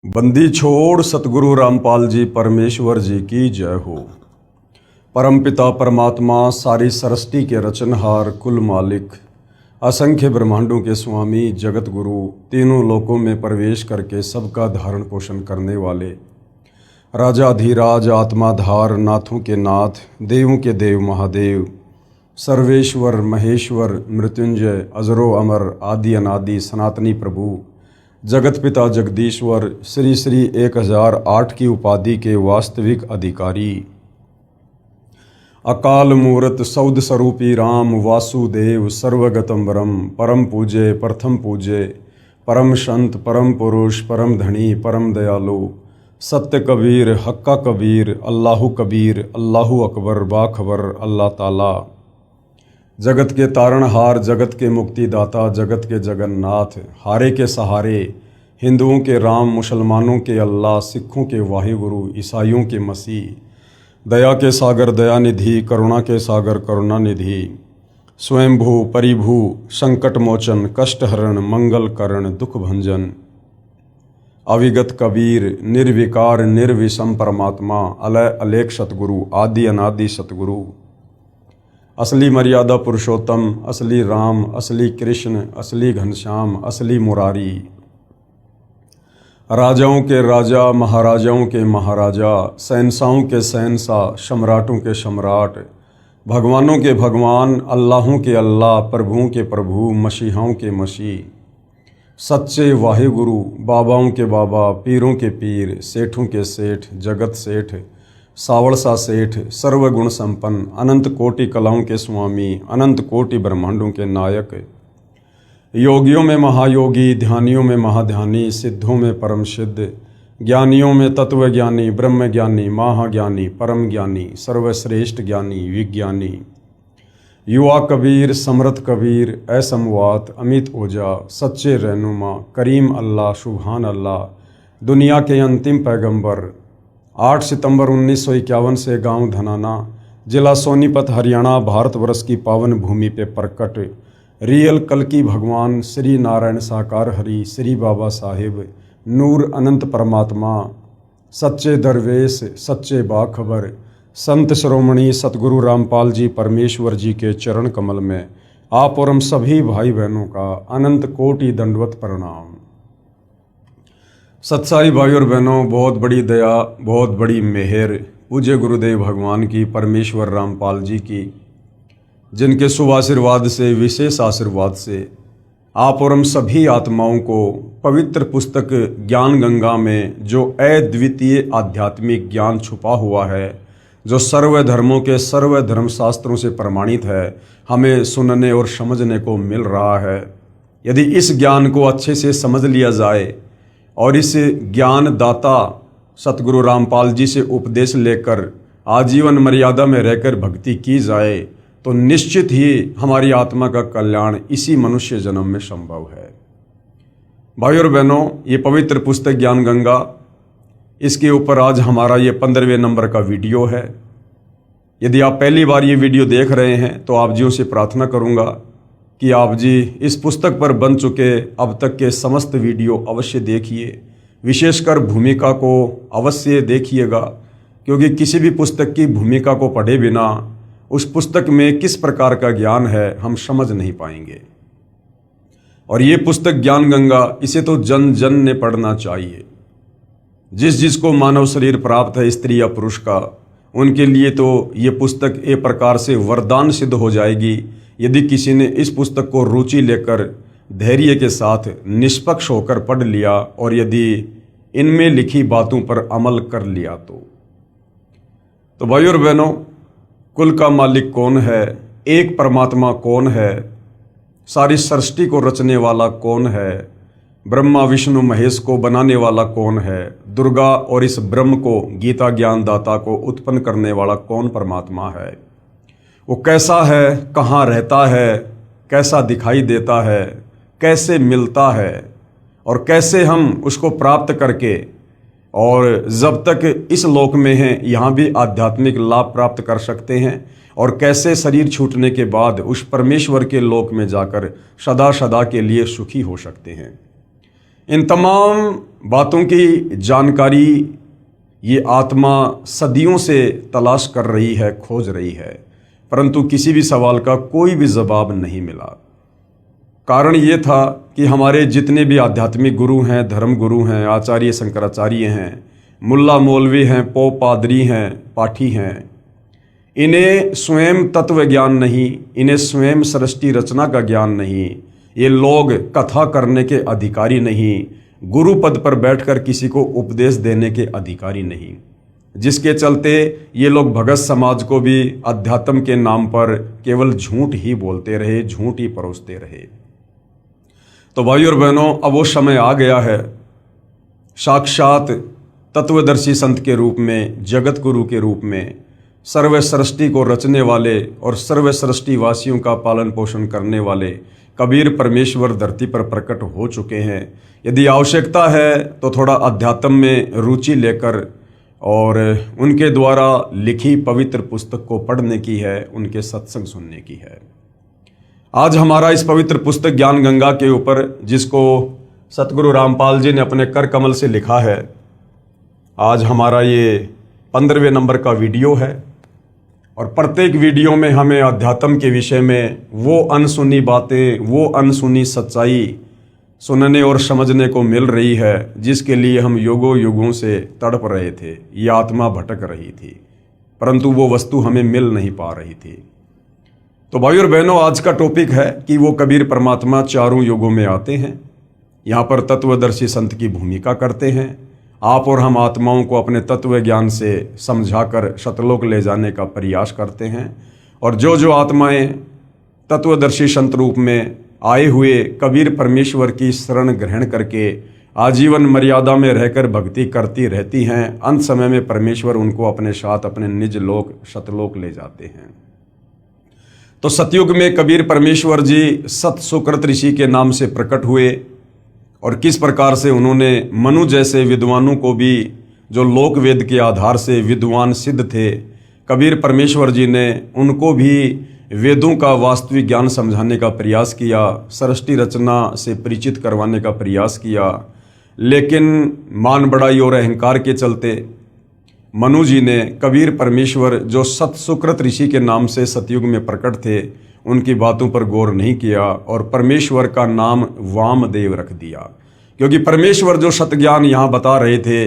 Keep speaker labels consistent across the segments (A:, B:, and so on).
A: बंदी छोड़ सतगुरु रामपाल जी परमेश्वर जी की जय हो। परमपिता परमात्मा सारी सृष्टि के रचनहार कुल मालिक असंख्य ब्रह्मांडों के स्वामी जगत गुरु तीनों लोकों में प्रवेश करके सबका धारण पोषण करने वाले राजाधिराज आत्माधार नाथों के नाथ देवों के देव महादेव सर्वेश्वर महेश्वर मृत्युंजय अजरो अमर आदि अनादि सनातनी प्रभु जगत पिता जगदीश्वर श्री श्री 1008 की उपाधि के वास्तविक अधिकारी अकाल मूर्त सौद स्वरूपी राम वासुदेव सर्वगतम परम पूजे प्रथम पूजे परम संत परम पुरुष परम धनी परम दयालु सत्य कबीर हक्का कबीर अल्लाहु कबीर अल्लाहु अकबर बाखबर अल्लाह ताला जगत के तारणहार जगत के मुक्तिदाता जगत के जगन्नाथ हारे के सहारे हिंदुओं के राम मुसलमानों के अल्लाह सिखों के वाहिगुरु ईसाइयों के मसीह दया के सागर दयानिधि करुणा के सागर करुणानिधि स्वयंभू परिभू संकट मोचन कष्टहरण मंगल करण दुख भंजन अविगत कबीर निर्विकार निर्विषम परमात्मा अलय अलेख सतगुरु आदि अनादि सतगुरु असली मर्यादा पुरुषोत्तम असली राम असली कृष्ण असली घनश्याम असली मुरारी राजाओं के राजा महाराजाओं के महाराजा शहंशाहों के शहंशाह सम्राटों के सम्राट भगवानों के भगवान अल्लाहों के अल्लाह प्रभुओं के प्रभु मसीहाओं के मसीह सच्चे वाहिगुरु बाबाओं के बाबा पीरों के पीर सेठों के सेठ जगत सेठ सावड़सा सेठ सर्वगुण संपन्न अनंत कोटि कलाओं के स्वामी अनंत कोटि ब्रह्मांडों के नायक योगियों में महायोगी ध्यानियों में महाध्यानी सिद्धों में परम सिद्ध ज्ञानियों में तत्वज्ञानी ब्रह्म ज्ञानी महाज्ञानी परम ज्ञानी सर्वश्रेष्ठ ज्ञानी विज्ञानी युवा कबीर समर्थ कबीर असमवात अमित ओझा सच्चे रहनुमा करीम अल्लाह सुभान अल्लाह दुनिया के अंतिम पैगंबर 8 सितंबर 1951 से गांव धनाना जिला सोनीपत हरियाणा भारतवर्ष की पावन भूमि पे प्रकट रियल कल्कि भगवान श्री नारायण साकार हरि श्री बाबा साहिब नूर अनंत परमात्मा सच्चे दरवेश सच्चे बाखबर संत श्रोमणी सतगुरु रामपाल जी परमेश्वर जी के चरण कमल में आप और हम सभी भाई बहनों का अनंत कोटि दंडवत प्रणाम। सत्साई भाई और बहनों, बहुत बड़ी दया बहुत बड़ी मेहर पूज्य गुरुदेव भगवान की परमेश्वर रामपाल जी की, जिनके शुभ आशीर्वाद से विशेष आशीर्वाद से आप और हम सभी आत्माओं को पवित्र पुस्तक ज्ञान गंगा में जो अद्वितीय आध्यात्मिक ज्ञान छुपा हुआ है, जो सर्व धर्मों के सर्व धर्म शास्त्रों से प्रमाणित है, हमें सुनने और समझने को मिल रहा है। यदि इस ज्ञान को अच्छे से समझ लिया जाए और इस ज्ञान दाता सतगुरु रामपाल जी से उपदेश लेकर आजीवन मर्यादा में रहकर भक्ति की जाए तो निश्चित ही हमारी आत्मा का कल्याण इसी मनुष्य जन्म में संभव है। भाई और बहनों, ये पवित्र पुस्तक ज्ञान गंगा, इसके ऊपर आज हमारा ये 15वें नंबर का वीडियो है। यदि आप पहली बार ये वीडियो देख रहे हैं तो आप जी से प्रार्थना करूँगा कि आप जी इस पुस्तक पर बन चुके अब तक के समस्त वीडियो अवश्य देखिए, विशेषकर भूमिका को अवश्य देखिएगा, क्योंकि किसी भी पुस्तक की भूमिका को पढ़े बिना उस पुस्तक में किस प्रकार का ज्ञान है हम समझ नहीं पाएंगे। और ये पुस्तक ज्ञान गंगा, इसे तो जन जन ने पढ़ना चाहिए। जिसको मानव शरीर प्राप्त है स्त्री या पुरुष का, उनके लिए तो ये पुस्तक एक प्रकार से वरदान सिद्ध हो जाएगी यदि किसी ने इस पुस्तक को रुचि लेकर धैर्य के साथ निष्पक्ष होकर पढ़ लिया और यदि इनमें लिखी बातों पर अमल कर लिया तो भाई और बहनों, कुल का मालिक कौन है, एक परमात्मा कौन है, सारी सृष्टि को रचने वाला कौन है, ब्रह्मा विष्णु महेश को बनाने वाला कौन है, दुर्गा और इस ब्रह्म को गीता ज्ञान दाता को उत्पन्न करने वाला कौन परमात्मा है, वो कैसा है, कहाँ रहता है, कैसा दिखाई देता है, कैसे मिलता है और कैसे हम उसको प्राप्त करके और जब तक इस लोक में हैं यहाँ भी आध्यात्मिक लाभ प्राप्त कर सकते हैं और कैसे शरीर छूटने के बाद उस परमेश्वर के लोक में जाकर सदा सदा के लिए सुखी हो सकते हैं। इन तमाम बातों की जानकारी ये आत्मा सदियों से तलाश कर रही है, खोज रही है, परंतु किसी भी सवाल का कोई भी जवाब नहीं मिला। कारण ये था कि हमारे जितने भी आध्यात्मिक गुरु हैं, धर्म गुरु हैं, आचार्य शंकराचार्य हैं, मुल्ला मौलवी हैं, पोप पादरी हैं, पाठी हैं, इन्हें स्वयं तत्व ज्ञान नहीं, इन्हें स्वयं सृष्टि रचना का ज्ञान नहीं, ये लोग कथा करने के अधिकारी नहीं, गुरु पद पर बैठकर किसी को उपदेश देने के अधिकारी नहीं, जिसके चलते ये लोग भगत समाज को भी अध्यात्म के नाम पर केवल झूठ ही बोलते रहे, झूठ ही परोसते रहे। तो भाइयों और बहनों, अब वो समय आ गया है, साक्षात तत्वदर्शी संत के रूप में, जगत गुरु के रूप में, सर्व सृष्टि को रचने वाले और सर्व सृष्टि वासियों का पालन पोषण करने वाले कबीर परमेश्वर धरती पर प्रकट हो चुके हैं। यदि आवश्यकता है तो थोड़ा अध्यात्म में रुचि लेकर और उनके द्वारा लिखी पवित्र पुस्तक को पढ़ने की है, उनके सत्संग सुनने की है। आज हमारा इस पवित्र पुस्तक ज्ञान गंगा के ऊपर, जिसको सतगुरु रामपाल जी ने अपने कर कमल से लिखा है, आज हमारा ये 15वें नंबर का वीडियो है। और प्रत्येक वीडियो में हमें अध्यात्म के विषय में वो अनसुनी बातें, वो अनसुनी सच्चाई सुनने और समझने को मिल रही है, जिसके लिए हम युगों युगों से तड़प रहे थे। ये आत्मा भटक रही थी, परंतु वो वस्तु हमें मिल नहीं पा रही थी। तो भाई और बहनों, आज का टॉपिक है कि वो कबीर परमात्मा चारों युगों में आते हैं, यहाँ पर तत्वदर्शी संत की भूमिका करते हैं। आप और हम आत्माओं को अपने तत्व ज्ञान से समझाकर सतलोक ले जाने का प्रयास करते हैं। और जो जो आत्माएं तत्वदर्शी संत रूप में आए हुए कबीर परमेश्वर की शरण ग्रहण करके आजीवन मर्यादा में रहकर भक्ति करती रहती हैं, अंत समय में परमेश्वर उनको अपने साथ अपने निज लोक सतलोक ले जाते हैं। तो सतयुग में कबीर परमेश्वर जी सत सुकृत ऋषि के नाम से प्रकट हुए और किस प्रकार से उन्होंने मनु जैसे विद्वानों को भी, जो लोक वेद के आधार से विद्वान सिद्ध थे, कबीर परमेश्वर जी ने उनको भी वेदों का वास्तविक ज्ञान समझाने का प्रयास किया, सृष्टि रचना से परिचित करवाने का प्रयास किया। लेकिन मान बढ़ाई और अहंकार के चलते मनु जी ने कबीर परमेश्वर जो सत सुकृत ऋषि के नाम से सतयुग में प्रकट थे, उनकी बातों पर गौर नहीं किया और परमेश्वर का नाम वामदेव रख दिया। क्योंकि परमेश्वर जो सत ज्ञान यहाँ बता रहे थे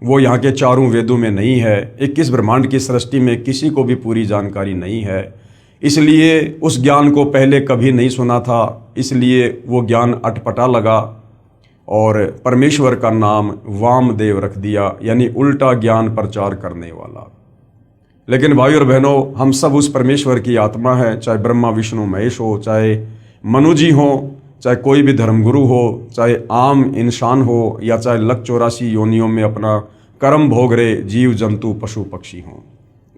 A: वो यहाँ के चारों वेदों में नहीं है, 21 ब्रह्मांड की सृष्टि में किसी को भी पूरी जानकारी नहीं है, इसलिए उस ज्ञान को पहले कभी नहीं सुना था, इसलिए वो ज्ञान अटपटा लगा और परमेश्वर का नाम वामदेव रख दिया, यानी उल्टा ज्ञान प्रचार करने वाला। लेकिन भाई और बहनों, हम सब उस परमेश्वर की आत्मा है, चाहे ब्रह्मा विष्णु महेश हो, चाहे मनु जी हो, चाहे कोई भी धर्मगुरु हो, चाहे आम इंसान हो, या चाहे 184 योनियों में अपना कर्म भोग रहे जीव जंतु पशु पक्षी हों।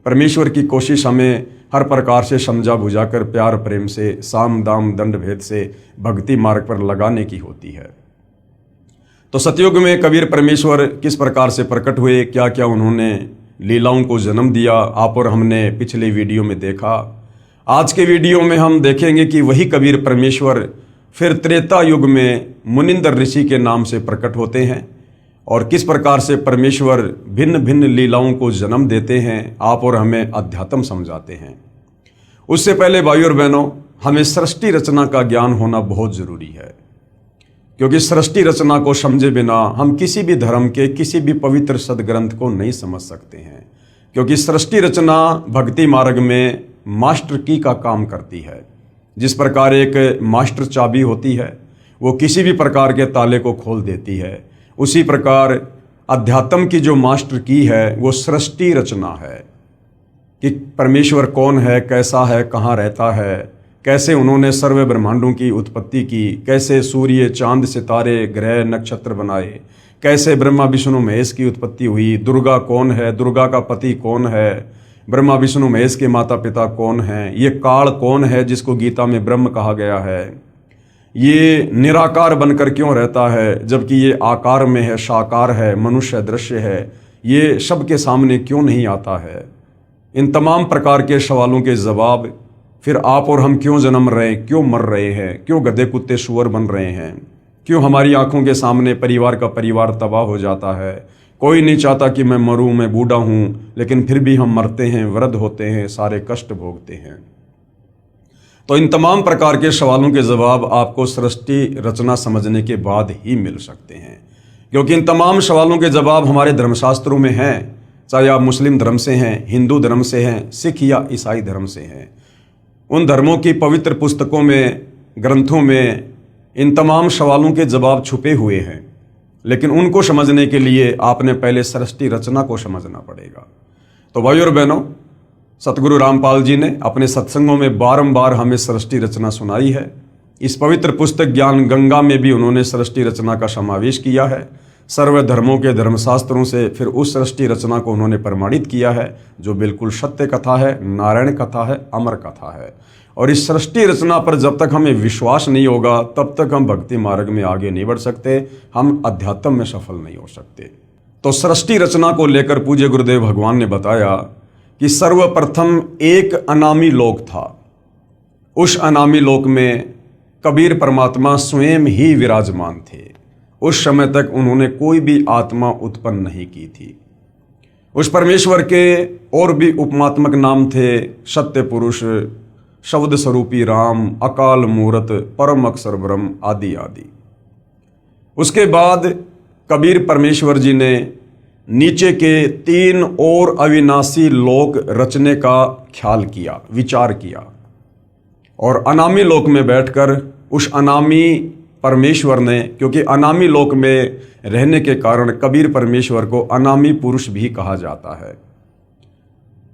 A: परमेश्वर की कोशिश हमें हर प्रकार से समझा बुझाकर प्यार प्रेम से साम दाम दंड भेद से भक्ति मार्ग पर लगाने की होती है। तो सतयुग में कबीर परमेश्वर किस प्रकार से प्रकट हुए, क्या क्या उन्होंने लीलाओं को जन्म दिया, आप और हमने पिछले वीडियो में देखा। आज के वीडियो में हम देखेंगे कि वही कबीर परमेश्वर फिर त्रेता युग में मुनिंदर ऋषि के नाम से प्रकट होते हैं और किस प्रकार से परमेश्वर भिन्न भिन्न लीलाओं को जन्म देते हैं, आप और हमें अध्यात्म समझाते हैं। उससे पहले भाई और बहनों, हमें सृष्टि रचना का ज्ञान होना बहुत जरूरी है, क्योंकि सृष्टि रचना को समझे बिना हम किसी भी धर्म के किसी भी पवित्र सदग्रंथ को नहीं समझ सकते हैं। क्योंकि सृष्टि रचना भक्ति मार्ग में मास्टर की का काम करती है। जिस प्रकार एक मास्टर चाबी होती है, वो किसी भी प्रकार के ताले को खोल देती है, उसी प्रकार अध्यात्म की जो मास्टर की है वो सृष्टि रचना है कि परमेश्वर कौन है, कैसा है, कहाँ रहता है, कैसे उन्होंने सर्व ब्रह्मांडों की उत्पत्ति की, कैसे सूर्य चांद सितारे ग्रह नक्षत्र बनाए, कैसे ब्रह्मा विष्णु महेश की उत्पत्ति हुई, दुर्गा कौन है, दुर्गा का पति कौन है, ब्रह्मा विष्णु महेश के माता पिता कौन हैं, ये काल कौन है जिसको गीता में ब्रह्म कहा गया है, ये निराकार बनकर क्यों रहता है जबकि ये आकार में है, साकार है, मनुष्य दृश्य है, ये सबके सामने क्यों नहीं आता है। इन तमाम प्रकार के सवालों के जवाब, फिर आप और हम क्यों जन्म रहे हैं, क्यों मर रहे हैं, क्यों गधे कुत्ते सुअर बन रहे हैं, क्यों हमारी आंखों के सामने परिवार का परिवार तबाह हो जाता है। कोई नहीं चाहता कि मैं मरूं, मैं बूढ़ा हूं, लेकिन फिर भी हम मरते हैं, वृद्ध होते हैं, सारे कष्ट भोगते हैं। तो इन तमाम प्रकार के सवालों के जवाब आपको सृष्टि रचना समझने के बाद ही मिल सकते हैं, क्योंकि इन तमाम सवालों के जवाब हमारे धर्मशास्त्रों में हैं। चाहे आप मुस्लिम धर्म से हैं, हिंदू धर्म से हैं, सिख या ईसाई धर्म से हैं, उन धर्मों की पवित्र पुस्तकों में, ग्रंथों में इन तमाम सवालों के जवाब छुपे हुए हैं। लेकिन उनको समझने के लिए आपने पहले सृष्टि रचना को समझना पड़ेगा। तो भाइयों और बहनों, सतगुरु रामपाल जी ने अपने सत्संगों में बारंबार हमें सृष्टि रचना सुनाई है। इस पवित्र पुस्तक ज्ञान गंगा में भी उन्होंने सृष्टि रचना का समावेश किया है। सर्व धर्मों के धर्मशास्त्रों से फिर उस सृष्टि रचना को उन्होंने प्रमाणित किया है, जो बिल्कुल सत्य कथा है, नारायण कथा है, अमर कथा है। और इस सृष्टि रचना पर जब तक हमें विश्वास नहीं होगा, तब तक हम भक्ति मार्ग में आगे नहीं बढ़ सकते, हम अध्यात्म में सफल नहीं हो सकते। तो सृष्टि रचना को लेकर पूज्य गुरुदेव भगवान ने बताया कि सर्वप्रथम एक अनामी लोक था। उस अनामी लोक में कबीर परमात्मा स्वयं ही विराजमान थे। उस समय तक उन्होंने कोई भी आत्मा उत्पन्न नहीं की थी। उस परमेश्वर के और भी उपमात्मक नाम थे, सत्य पुरुष, शब्द स्वरूपी राम, अकाल मूरत, परम अक्षर ब्रह्म आदि आदि। उसके बाद कबीर परमेश्वर जी ने नीचे के 3 और अविनाशी लोक रचने का ख्याल किया, विचार किया, और अनामी लोक में बैठकर उस अनामी परमेश्वर ने, क्योंकि अनामी लोक में रहने के कारण कबीर परमेश्वर को अनामी पुरुष भी कहा जाता है,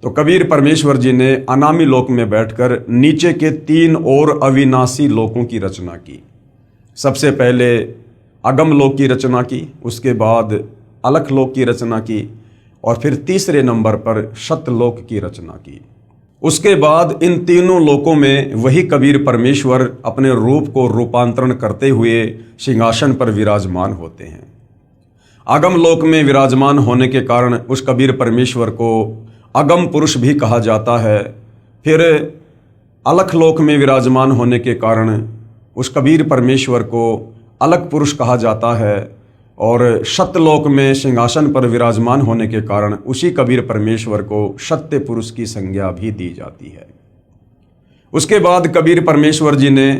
A: तो कबीर परमेश्वर जी ने अनामी लोक में बैठकर नीचे के 3 और अविनाशी लोकों की रचना की। सबसे पहले अगम लोक की रचना की, उसके बाद अलख लोक की रचना की, और फिर तीसरे नंबर पर सतलोक की रचना की। उसके बाद इन तीनों लोकों में वही कबीर परमेश्वर अपने रूप को रूपांतरण करते हुए सिंहासन पर विराजमान होते हैं। अगम लोक में विराजमान होने के कारण उस कबीर परमेश्वर को अगम पुरुष भी कहा जाता है। फिर अलख लोक में विराजमान होने के कारण उस कबीर परमेश्वर को अलख पुरुष कहा जाता है, और सत्यलोक में सिंहासन पर विराजमान होने के कारण उसी कबीर परमेश्वर को सत्य पुरुष की संज्ञा भी दी जाती है। उसके बाद कबीर परमेश्वर जी ने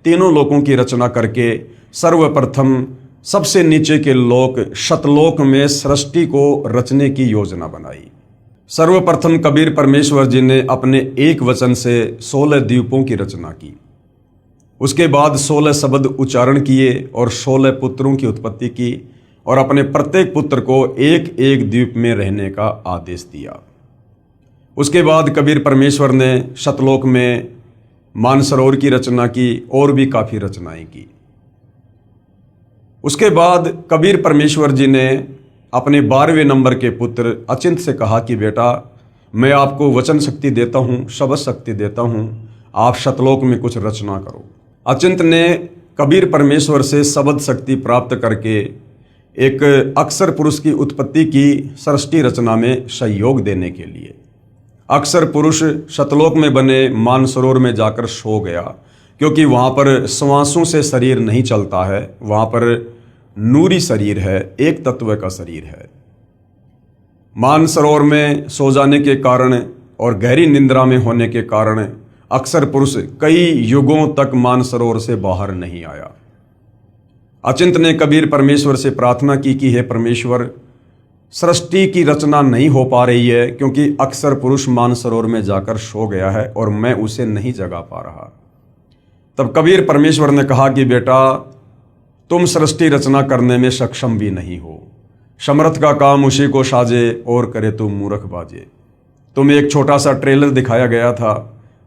A: तीनों लोकों की रचना करके सर्वप्रथम सबसे नीचे के लोक सतलोक में सृष्टि को रचने की योजना बनाई। सर्वप्रथम कबीर परमेश्वर जी ने अपने एक वचन से 16 द्वीपों की रचना की। उसके बाद 16 शब्द उच्चारण किए और 16 पुत्रों की उत्पत्ति की, और अपने प्रत्येक पुत्र को एक एक द्वीप में रहने का आदेश दिया। उसके बाद कबीर परमेश्वर ने सतलोक में मानसरोवर की रचना की और भी काफ़ी रचनाएं की। उसके बाद कबीर परमेश्वर जी ने अपने 12वें नंबर के पुत्र अचिंत से कहा कि बेटा, मैं आपको वचन शक्ति देता हूँ, शब्द शक्ति देता हूँ, आप सतलोक में कुछ रचना करो। अचिंत ने कबीर परमेश्वर से शब्द शक्ति प्राप्त करके एक अक्षर पुरुष की उत्पत्ति की सृष्टि रचना में सहयोग देने के लिए। अक्षर पुरुष सतलोक में बने मानसरोवर में जाकर सो गया, क्योंकि वहाँ पर श्वासों से शरीर नहीं चलता है, वहाँ पर नूरी शरीर है, एक तत्व का शरीर है। मानसरोवर में सो जाने के कारण और गहरी निंद्रा में होने के कारण अक्षर पुरुष कई युगों तक मानसरोवर से बाहर नहीं आया। अचिंत ने कबीर परमेश्वर से प्रार्थना की कि हे परमेश्वर, सृष्टि की रचना नहीं हो पा रही है, क्योंकि अक्षर पुरुष मानसरोवर में जाकर सो गया है और मैं उसे नहीं जगा पा रहा। तब कबीर परमेश्वर ने कहा कि बेटा, तुम सृष्टि रचना करने में सक्षम भी नहीं हो, समर्थ का काम उसी को साजे और करे तुम मूर्ख बाजे। तुम्हें एक छोटा सा ट्रेलर दिखाया गया था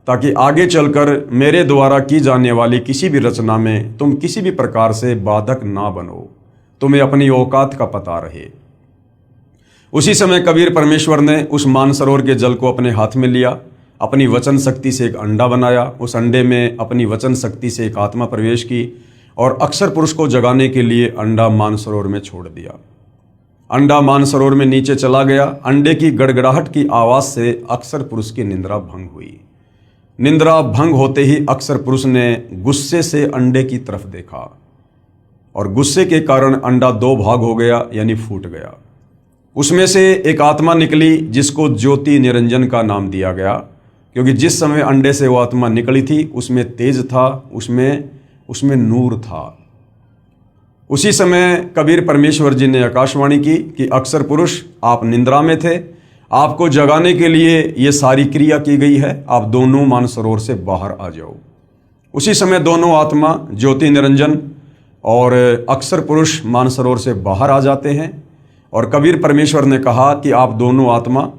A: ताकि आगे चलकर मेरे द्वारा की जाने वाली किसी भी रचना में तुम किसी भी प्रकार से बाधक ना बनो, तुम्हें अपनी औकात का पता रहे। उसी समय कबीर परमेश्वर ने उस मानसरोवर के जल को अपने हाथ में लिया, अपनी वचन शक्ति से एक अंडा बनाया, उस अंडे में अपनी वचन शक्ति से एक आत्मा प्रवेश की और अक्षर पुरुष को जगाने के लिए अंडा मानसरोवर में छोड़ दिया। अंडा मानसरोवर में नीचे चला गया। अंडे की गड़गड़ाहट की आवाज़ से अक्षर पुरुष की निंद्रा भंग हुई। निंद्रा भंग होते ही अक्षर पुरुष ने गुस्से से अंडे की तरफ देखा और गुस्से के कारण अंडा दो भाग हो गया, यानी फूट गया। उसमें से एक आत्मा निकली जिसको ज्योति निरंजन का नाम दिया गया, क्योंकि जिस समय अंडे से वो आत्मा निकली थी उसमें तेज था, उसमें नूर था। उसी समय कबीर परमेश्वर जी ने आकाशवाणी की कि अक्सर पुरुष, आप निंद्रा में थे, आपको जगाने के लिए ये सारी क्रिया की गई है, आप दोनों मानसरोवर से बाहर आ जाओ। उसी समय दोनों आत्मा ज्योति निरंजन और अक्सर पुरुष मानसरोवर से बाहर आ जाते हैं और कबीर परमेश्वर ने कहा कि आप दोनों आत्मा,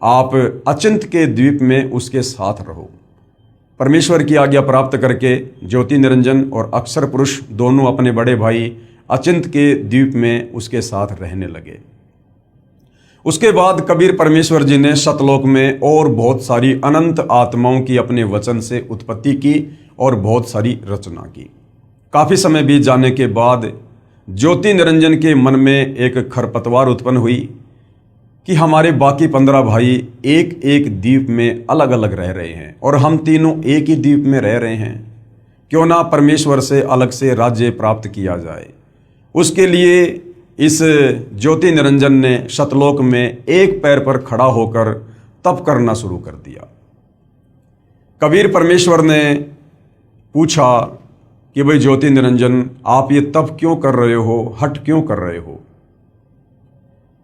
A: आप अचिंत के द्वीप में उसके साथ रहो। परमेश्वर की आज्ञा प्राप्त करके ज्योति निरंजन और अक्सर पुरुष दोनों अपने बड़े भाई अचिंत के द्वीप में उसके साथ रहने लगे। उसके बाद कबीर परमेश्वर जी ने सतलोक में और बहुत सारी अनंत आत्माओं की अपने वचन से उत्पत्ति की और बहुत सारी रचना की। काफ़ी समय बीत जाने के बाद ज्योति निरंजन के मन में एक खरपतवार उत्पन्न हुई कि हमारे बाकी 15 भाई एक एक द्वीप में अलग अलग रह रहे हैं और हम तीनों एक ही द्वीप में रह रहे हैं, क्यों ना परमेश्वर से अलग से राज्य प्राप्त किया जाए। उसके लिए इस ज्योति निरंजन ने सतलोक में एक पैर पर खड़ा होकर तप करना शुरू कर दिया। कबीर परमेश्वर ने पूछा कि भाई ज्योति निरंजन, आप ये तप क्यों कर रहे हो, हट क्यों कर रहे हो?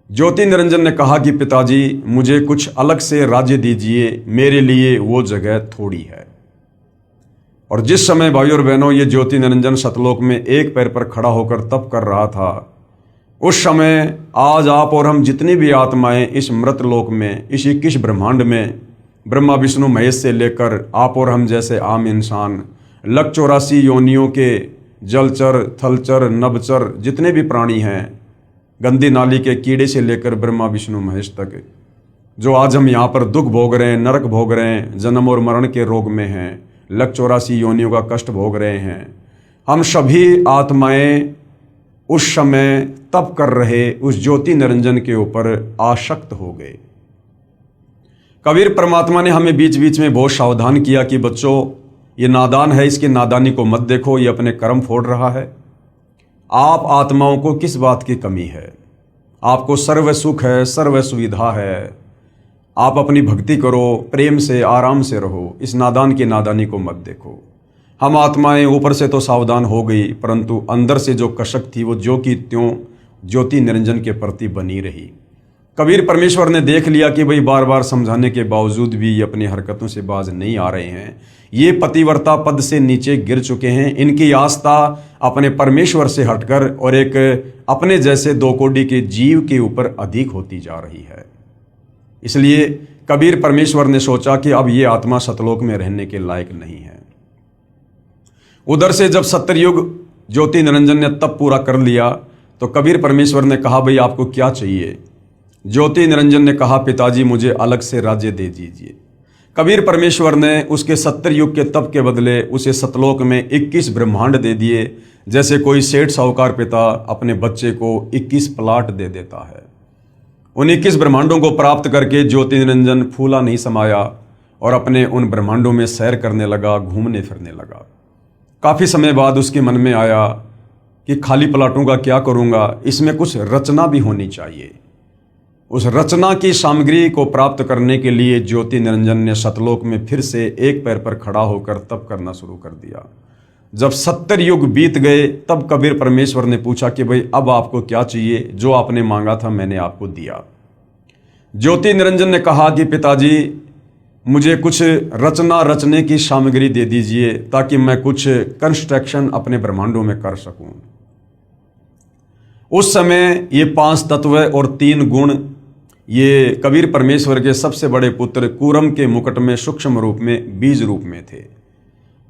A: ज्योति निरंजन ने कहा कि पिताजी, मुझे कुछ अलग से राज्य दीजिए, मेरे लिए वो जगह थोड़ी है। और जिस समय भाई और बहनों ये ज्योति निरंजन सतलोक में एक पैर पर खड़ा होकर तप कर रहा था, उस समय आज आप और हम जितनी भी आत्माएं इस मृत लोक में, इस 21 ब्रह्मांड में, ब्रह्मा विष्णु महेश से लेकर आप और हम जैसे आम इंसान, 184 योनियों के जलचर, थलचर, नभचर जितने भी प्राणी हैं, गंदी नाली के कीड़े से लेकर ब्रह्मा विष्णु महेश तक, जो आज हम यहाँ पर दुख भोग रहे हैं, नरक भोग रहे हैं, जन्म और मरण के रोग में हैं, 184 योनियों का कष्ट भोग रहे हैं, हम सभी आत्माएं उस समय तप कर रहे उस ज्योति निरंजन के ऊपर आसक्त हो गए। कबीर परमात्मा ने हमें बीच बीच में बहुत सावधान किया कि बच्चों, ये नादान है, इसकी नादानी को मत देखो, ये अपने कर्म फोड़ रहा है। आप आत्माओं को किस बात की कमी है? आपको सर्व सुख है, सर्व सुविधा है, आप अपनी भक्ति करो, प्रेम से आराम से रहो, इस नादान की नादानी को मत देखो। हम आत्माएं ऊपर से तो सावधान हो गई, परंतु अंदर से जो कशक थी वो जो की त्यों ज्योति निरंजन के प्रति बनी रही। कबीर परमेश्वर ने देख लिया कि भाई बार बार समझाने के बावजूद भी ये अपनी हरकतों से बाज नहीं आ रहे हैं, ये पतिव्रता पद से नीचे गिर चुके हैं, इनकी आस्था अपने परमेश्वर से हटकर और एक अपने जैसे दो कोड़ी के जीव के ऊपर अधिक होती जा रही है। इसलिए कबीर परमेश्वर ने सोचा कि अब ये आत्मा सतलोक में रहने के लायक नहीं है। उधर से जब 70 युग ज्योति निरंजन ने तप पूरा कर लिया तो कबीर परमेश्वर ने कहा, भाई आपको क्या चाहिए? ज्योति निरंजन ने कहा, पिताजी मुझे अलग से राज्य दे दीजिए। कबीर परमेश्वर ने उसके 70 युग के तप के बदले उसे सतलोक में 21 ब्रह्मांड दे दिए, जैसे कोई सेठ साहूकार पिता अपने बच्चे को 21 प्लाट दे देता है। उन 21 ब्रह्मांडों को प्राप्त करके ज्योति निरंजन फूला नहीं समाया और अपने उन ब्रह्मांडों में सैर करने लगा, घूमने फिरने लगा। काफ़ी समय बाद उसके मन में आया कि खाली प्लाटों का क्या करूँगा, इसमें कुछ रचना भी होनी चाहिए। उस रचना की सामग्री को प्राप्त करने के लिए ज्योति निरंजन ने सतलोक में फिर से एक पैर पर खड़ा होकर तप करना शुरू कर दिया। जब 70 युग बीत गए तब कबीर परमेश्वर ने पूछा कि भाई अब आपको क्या चाहिए? जो आपने मांगा था मैंने आपको दिया। ज्योति निरंजन ने कहा कि पिताजी मुझे कुछ रचना रचने की सामग्री दे दीजिए ताकि मैं कुछ कंस्ट्रक्शन अपने ब्रह्मांडों में कर सकूं। उस समय ये 5 तत्व और 3 गुण ये कबीर परमेश्वर के सबसे बड़े पुत्र कूरम के मुकुट में सूक्ष्म रूप में बीज रूप में थे।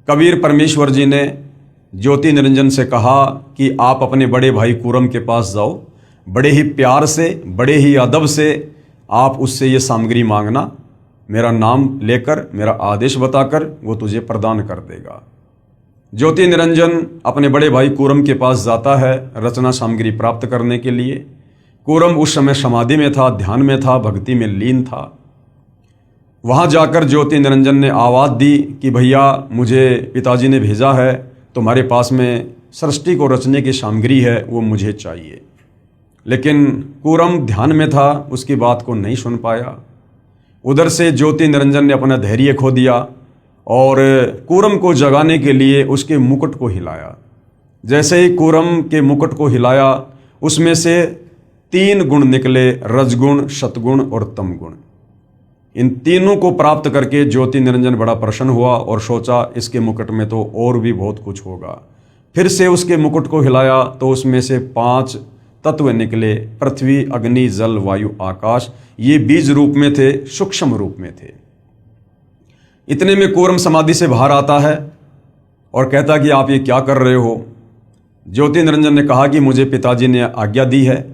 A: कबीर परमेश्वर जी ने ज्योति निरंजन से कहा कि आप अपने बड़े भाई कूरम के पास जाओ, बड़े ही प्यार से, बड़े ही अदब से आप उससे ये सामग्री मांगना, मेरा नाम लेकर, मेरा आदेश बताकर वो तुझे प्रदान कर देगा। ज्योति निरंजन अपने बड़े भाई कूरम के पास जाता है रचना सामग्री प्राप्त करने के लिए। कूरम उस समय समाधि में था, ध्यान में था, भक्ति में लीन था। वहाँ जाकर ज्योति निरंजन ने आवाज़ दी कि भैया मुझे पिताजी ने भेजा है, तुम्हारे पास में सृष्टि को रचने की सामग्री है वो मुझे चाहिए। लेकिन कूरम ध्यान में था, उसकी बात को नहीं सुन पाया। उधर से ज्योति निरंजन ने अपना धैर्य खो दिया और कूरम को जगाने के लिए उसके मुकुट को हिलाया। जैसे ही कूरम के मुकुट को हिलाया, उसमें से 3 गुण निकले, रजगुण, सतगुण और तमगुण। इन तीनों को प्राप्त करके ज्योति निरंजन बड़ा प्रसन्न हुआ और सोचा इसके मुकुट में तो और भी बहुत कुछ होगा। फिर से उसके मुकुट को हिलाया तो उसमें से 5 तत्व निकले, पृथ्वी, अग्नि, जल, वायु, आकाश। ये बीज रूप में थे, सूक्ष्म रूप में थे। इतने में कूरम समाधि से बाहर आता है और कहता कि आप ये क्या कर रहे हो। ज्योति निरंजन ने कहा कि मुझे पिताजी ने आज्ञा दी है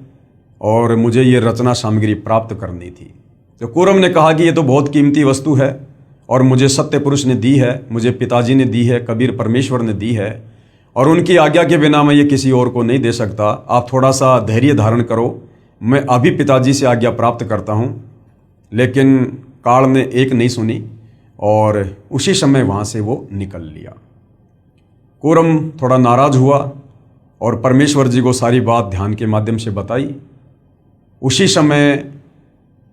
A: और मुझे ये रचना सामग्री प्राप्त करनी थी। तो कूरम ने कहा कि ये तो बहुत कीमती वस्तु है और मुझे सत्य पुरुष ने दी है, मुझे पिताजी ने दी है, कबीर परमेश्वर ने दी है और उनकी आज्ञा के बिना मैं ये किसी और को नहीं दे सकता। आप थोड़ा सा धैर्य धारण करो, मैं अभी पिताजी से आज्ञा प्राप्त करता हूँ। लेकिन काल ने एक नहीं सुनी और उसी समय वहाँ से वो निकल लिया। कूरम थोड़ा नाराज हुआ और परमेश्वर जी को सारी बात ध्यान के माध्यम से बताई। उसी समय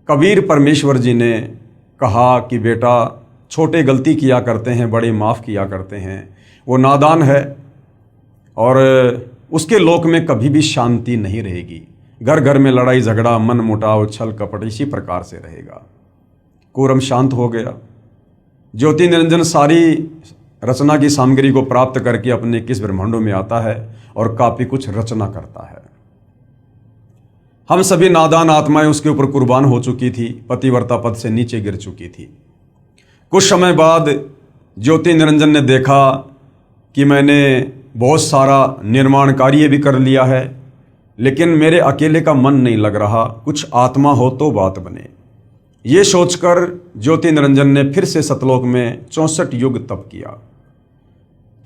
A: कबीर परमेश्वर जी ने कहा कि बेटा, छोटे गलती किया करते हैं, बड़े माफ़ किया करते हैं। वो नादान है और उसके लोक में कभी भी शांति नहीं रहेगी। घर घर में लड़ाई झगड़ा, मन मुटाव, छल कपट इसी प्रकार से रहेगा। कूरम शांत हो गया। ज्योति निरंजन सारी रचना की सामग्री को प्राप्त करके अपने 21 ब्रह्मांडों में आता है और काफ़ी कुछ रचना करता है। हम सभी नादान आत्माएं उसके ऊपर कुर्बान हो चुकी थी, पतिव्रता पद से नीचे गिर चुकी थी। कुछ समय बाद ज्योति निरंजन ने देखा कि मैंने बहुत सारा निर्माण कार्य भी कर लिया है, लेकिन मेरे अकेले का मन नहीं लग रहा, कुछ आत्मा हो तो बात बने। ये सोचकर ज्योति निरंजन ने फिर से सतलोक में 64 युग तप किया।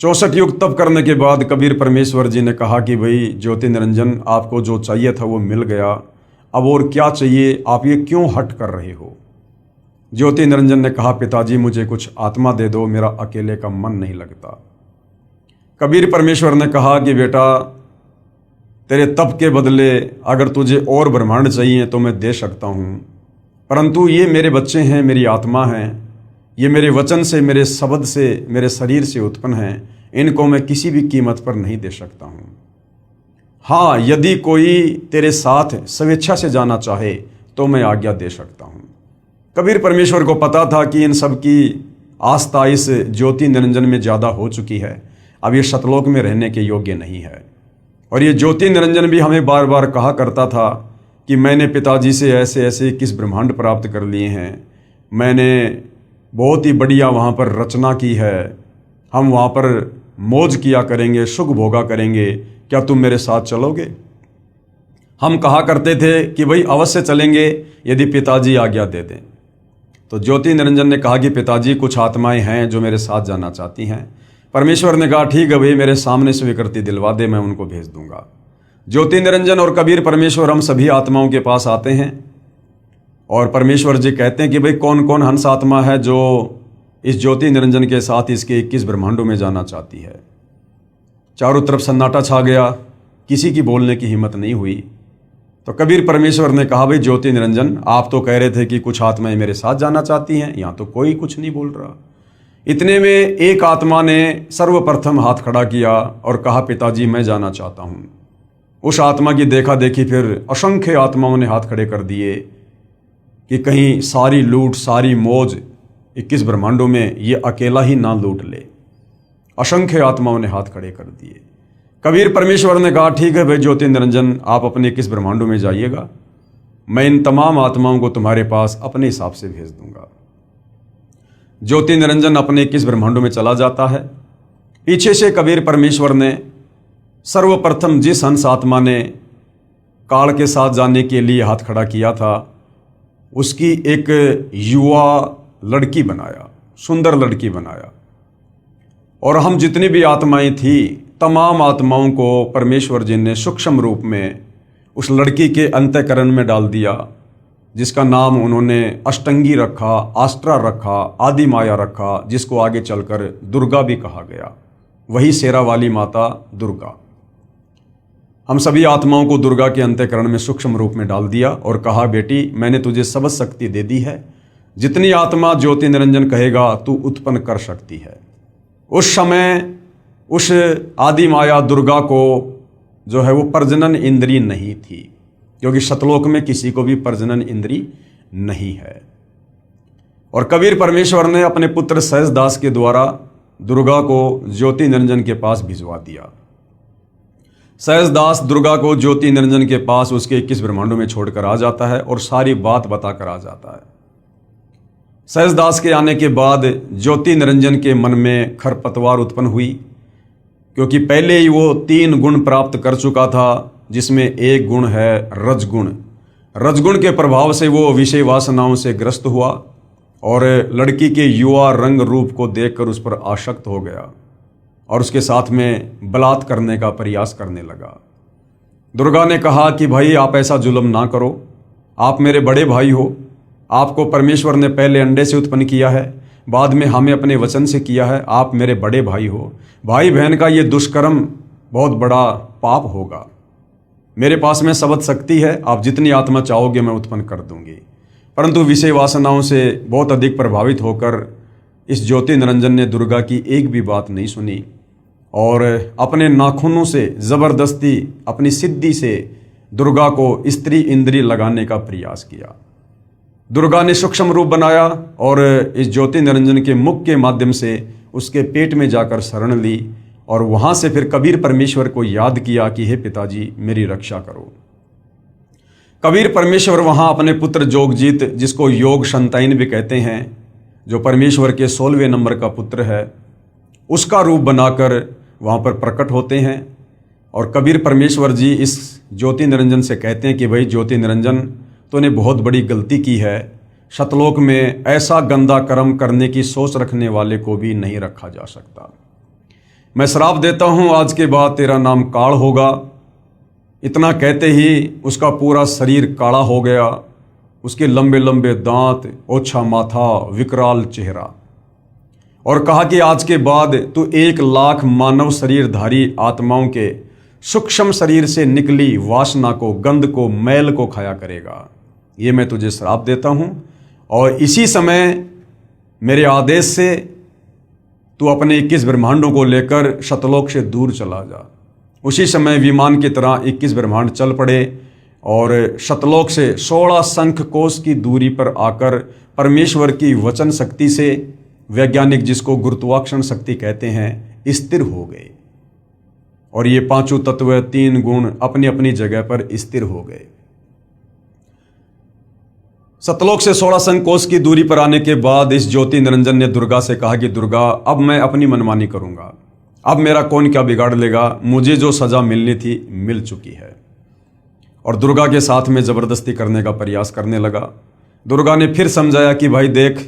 A: 64 युग तप करने के बाद कबीर परमेश्वर जी ने कहा कि भाई ज्योति निरंजन, आपको जो चाहिए था वो मिल गया, अब और क्या चाहिए, आप ये क्यों हट कर रहे हो। ज्योति निरंजन ने कहा, पिताजी मुझे कुछ आत्मा दे दो, मेरा अकेले का मन नहीं लगता। कबीर परमेश्वर ने कहा कि बेटा, तेरे तप के बदले अगर तुझे और ब्रह्मांड चाहिए तो मैं दे सकता हूँ, परंतु ये मेरे बच्चे हैं, मेरी आत्मा हैं, ये मेरे वचन से, मेरे शब्द से, मेरे शरीर से उत्पन्न हैं, इनको मैं किसी भी कीमत पर नहीं दे सकता हूँ। हाँ, यदि कोई तेरे साथ स्वेच्छा से जाना चाहे तो मैं आज्ञा दे सकता हूँ। कबीर परमेश्वर को पता था कि इन सब की आस्था इस ज्योति निरंजन में ज़्यादा हो चुकी है, अब ये सतलोक में रहने के योग्य नहीं है। और ये ज्योति निरंजन भी हमें बार बार कहा करता था कि मैंने पिताजी से ऐसे ऐसे 21 ब्रह्मांड प्राप्त कर लिए हैं, मैंने बहुत ही बढ़िया वहाँ पर रचना की है, हम वहाँ पर मौज किया करेंगे, सुख भोगा करेंगे, क्या तुम मेरे साथ चलोगे। हम कहा करते थे कि भाई अवश्य चलेंगे यदि पिताजी आज्ञा दे दें। तो ज्योति निरंजन ने कहा कि पिताजी, कुछ आत्माएं हैं जो मेरे साथ जाना चाहती हैं। परमेश्वर ने कहा ठीक है भाई, मेरे सामने स्वीकृति दिलवा दे, मैं उनको भेज दूंगा। ज्योति निरंजन और कबीर परमेश्वर हम सभी आत्माओं के पास आते हैं और परमेश्वर जी कहते हैं कि भाई कौन कौन हंस आत्मा है जो इस ज्योति निरंजन के साथ इसके 21 ब्रह्मांडों में जाना चाहती है। चारों तरफ सन्नाटा छा गया, किसी की बोलने की हिम्मत नहीं हुई। तो कबीर परमेश्वर ने कहा, भाई ज्योति निरंजन, आप तो कह रहे थे कि कुछ आत्माएं मेरे साथ जाना चाहती हैं, यहाँ तो कोई कुछ नहीं बोल रहा। इतने में एक आत्मा ने सर्वप्रथम हाथ खड़ा किया और कहा, पिताजी मैं जाना चाहता हूँ। उस आत्मा की देखा देखी फिर असंख्य आत्माओं ने हाथ खड़े कर दिए कि कहीं सारी लूट, सारी मौज 21 ब्रह्मांडों में ये अकेला ही ना लूट ले। असंख्य आत्माओं ने हाथ खड़े कर दिए। कबीर परमेश्वर ने कहा, ठीक है भाई ज्योति निरंजन, आप अपने 21 ब्रह्मांडों में जाइएगा, मैं इन तमाम आत्माओं को तुम्हारे पास अपने हिसाब से भेज दूंगा। ज्योति निरंजन अपने 21 ब्रह्मांडों में चला जाता है। पीछे से कबीर परमेश्वर ने सर्वप्रथम जिस हंस आत्मा ने काल के साथ जाने के लिए हाथ खड़ा किया था, उसकी एक युवा लड़की बनाया, सुंदर लड़की बनाया। और हम जितनी भी आत्माएं थी, तमाम आत्माओं को परमेश्वर जी ने सूक्ष्म रूप में उस लड़की के अंतःकरण में डाल दिया, जिसका नाम उन्होंने अष्टंगी रखा, आस्ट्रा रखा, आदि माया रखा, जिसको आगे चलकर दुर्गा भी कहा गया। वही शेरा वाली माता दुर्गा। हम सभी आत्माओं को दुर्गा के अंतःकरण में सूक्ष्म रूप में डाल दिया और कहा, बेटी मैंने तुझे सब शक्ति दे दी है, जितनी आत्मा ज्योति निरंजन कहेगा तू उत्पन्न कर सकती है। उस समय उस आदि माया दुर्गा को जो है वो प्रजनन इंद्री नहीं थी, क्योंकि सतलोक में किसी को भी प्रजनन इंद्री नहीं है। और कबीर परमेश्वर ने अपने पुत्र सहजदास के द्वारा दुर्गा को ज्योति निरंजन के पास भिजवा दिया। सहजदास दुर्गा को ज्योति निरंजन के पास उसके 21 ब्रह्मांडों में छोड़कर आ जाता है और सारी बात बताकर आ जाता है। सहजदास के आने के बाद ज्योति निरंजन के मन में खरपतवार उत्पन्न हुई, क्योंकि पहले ही वो 3 गुण प्राप्त कर चुका था, जिसमें एक गुण है रजगुण। रजगुण के प्रभाव से वो विषय वासनाओं से ग्रस्त हुआ और लड़की के युवा रंग रूप को देखकर उस पर आसक्त हो गया और उसके साथ में बलात् करने का प्रयास करने लगा। दुर्गा ने कहा कि भाई आप ऐसा जुल्म ना करो, आप मेरे बड़े भाई हो, आपको परमेश्वर ने पहले अंडे से उत्पन्न किया है, बाद में हमें अपने वचन से किया है, आप मेरे बड़े भाई हो, भाई बहन का ये दुष्कर्म बहुत बड़ा पाप होगा। मेरे पास में सबद शक्ति है, आप जितनी आत्मा चाहोगे मैं उत्पन्न कर दूंगी। परंतु विषय वासनाओं से बहुत अधिक प्रभावित होकर इस ज्योति निरंजन ने दुर्गा की एक भी बात नहीं सुनी और अपने नाखूनों से जबरदस्ती अपनी सिद्धि से दुर्गा को स्त्री इंद्री लगाने का प्रयास किया। दुर्गा ने सूक्ष्म रूप बनाया और इस ज्योति निरंजन के मुख के माध्यम से उसके पेट में जाकर शरण ली और वहां से फिर कबीर परमेश्वर को याद किया कि हे पिताजी मेरी रक्षा करो। कबीर परमेश्वर वहां अपने पुत्र जोगजीत, जिसको योग संताइन भी कहते हैं, जो परमेश्वर के 16वें नंबर का पुत्र है, उसका रूप बनाकर वहां पर प्रकट होते हैं। और कबीर परमेश्वर जी इस ज्योति निरंजन से कहते हैं कि भाई ज्योति निरंजन, तूने बहुत बड़ी गलती की है, सतलोक में ऐसा गंदा कर्म करने की सोच रखने वाले को भी नहीं रखा जा सकता। मैं श्राप देता हूं, आज के बाद तेरा नाम काल होगा। इतना कहते ही उसका पूरा शरीर काला हो गया, उसके लंबे लंबे दांत, ओछा माथा, विकराल चेहरा, और कहा कि आज के बाद तू 1 लाख मानव शरीरधारी आत्माओं के सूक्ष्म शरीर से निकली वासना को, गंध को, मैल को खाया करेगा। ये मैं तुझे श्राप देता हूं और इसी समय मेरे आदेश से तू अपने 21 ब्रह्मांडों को लेकर सतलोक से दूर चला जा। उसी समय विमान की तरह 21 ब्रह्मांड चल पड़े और सतलोक से 16 शंख कोश की दूरी पर आकर परमेश्वर की वचन शक्ति से, वैज्ञानिक जिसको गुरुत्वाकर्षण शक्ति कहते हैं, स्थिर हो गए और ये 5 तत्व, 3 गुण अपनी अपनी जगह पर स्थिर हो गए। सतलोक से 16 शंख कोश की दूरी पर आने के बाद इस ज्योति निरंजन ने दुर्गा से कहा कि दुर्गा, अब मैं अपनी मनमानी करूंगा, अब मेरा कौन क्या बिगाड़ लेगा, मुझे जो सजा मिलनी थी मिल चुकी है। और दुर्गा के साथ में जबरदस्ती करने का प्रयास करने लगा। दुर्गा ने फिर समझाया कि भाई देख,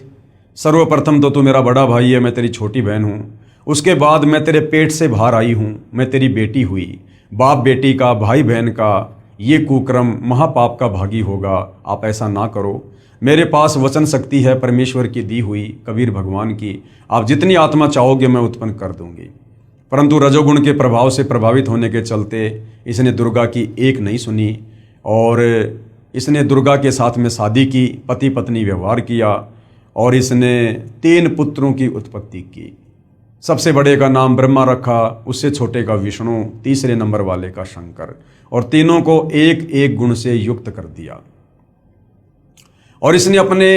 A: सर्वप्रथम तो तू मेरा बड़ा भाई है, मैं तेरी छोटी बहन हूँ, उसके बाद मैं तेरे पेट से बाहर आई हूँ, मैं तेरी बेटी हुई, बाप बेटी का, भाई बहन का ये कुक्रम महापाप का भागी होगा, आप ऐसा ना करो। मेरे पास वचन शक्ति है परमेश्वर की दी हुई, कबीर भगवान की, आप जितनी आत्मा चाहोगे मैं उत्पन्न कर दूंगी। परंतु रजोगुण के प्रभाव से प्रभावित होने के चलते इसने दुर्गा की एक नहीं सुनी और इसने दुर्गा के साथ में शादी की, पति पत्नी व्यवहार किया और इसने 3 पुत्रों की उत्पत्ति की। सबसे बड़े का नाम ब्रह्मा रखा, उससे छोटे का विष्णु, तीसरे नंबर वाले का शंकर, और तीनों को एक एक गुण से युक्त कर दिया। और इसने अपने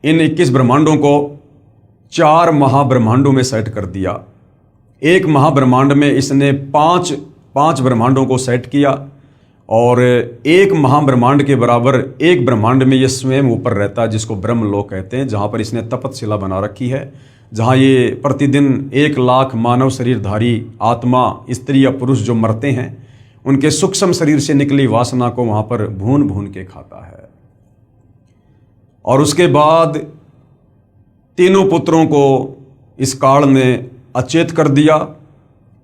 A: इन 21 ब्रह्मांडों को 4 महाब्रह्मांडों में सेट कर दिया। एक महाब्रह्मांड में इसने 5 ब्रह्मांडों को सेट किया और एक महाब्रह्मांड के बराबर एक ब्रह्मांड में ये स्वयं ऊपर रहता है, जिसको ब्रह्मलोक कहते हैं, जहाँ पर इसने तपतशिला बना रखी है, जहाँ ये प्रतिदिन 1 लाख मानव शरीरधारी आत्मा, स्त्री या पुरुष जो मरते हैं, उनके सूक्ष्म शरीर से निकली वासना को वहाँ पर भून भून के खाता है। और उसके बाद तीनों पुत्रों को इस काल ने अचेत कर दिया।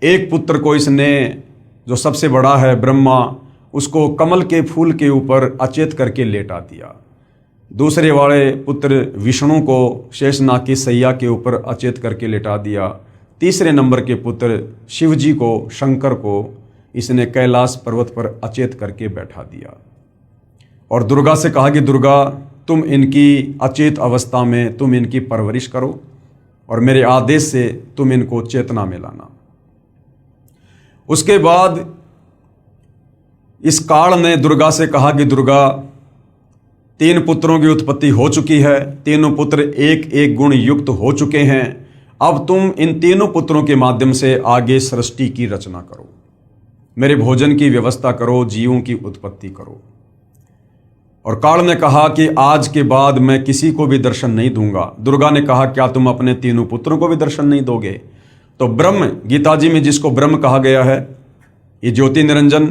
A: एक पुत्र को इसने, जो सबसे बड़ा है ब्रह्मा, उसको कमल के फूल के ऊपर अचेत करके लेटा दिया। दूसरे वाले पुत्र विष्णु को शेषनाग की सैया के ऊपर अचेत करके लेटा दिया। तीसरे नंबर के पुत्र शिव जी को, शंकर को इसने कैलाश पर्वत पर अचेत करके बैठा दिया और दुर्गा से कहा कि दुर्गा, तुम इनकी अचेत अवस्था में तुम इनकी परवरिश करो और मेरे आदेश से तुम इनको चेतना में लाना। उसके बाद इस काल ने दुर्गा से कहा कि दुर्गा, 3 पुत्रों की उत्पत्ति हो चुकी है, तीनों पुत्र एक एक गुण युक्त हो चुके हैं। अब तुम इन तीनों पुत्रों के माध्यम से आगे सृष्टि की रचना करो, मेरे भोजन की व्यवस्था करो, जीवों की उत्पत्ति करो। और काल ने कहा कि आज के बाद मैं किसी को भी दर्शन नहीं दूंगा। दुर्गा ने कहा, क्या तुम अपने तीनों पुत्रों को भी दर्शन नहीं दोगे? तो ब्रह्म, गीता जी में जिसको ब्रह्म कहा गया है, ये ज्योति निरंजन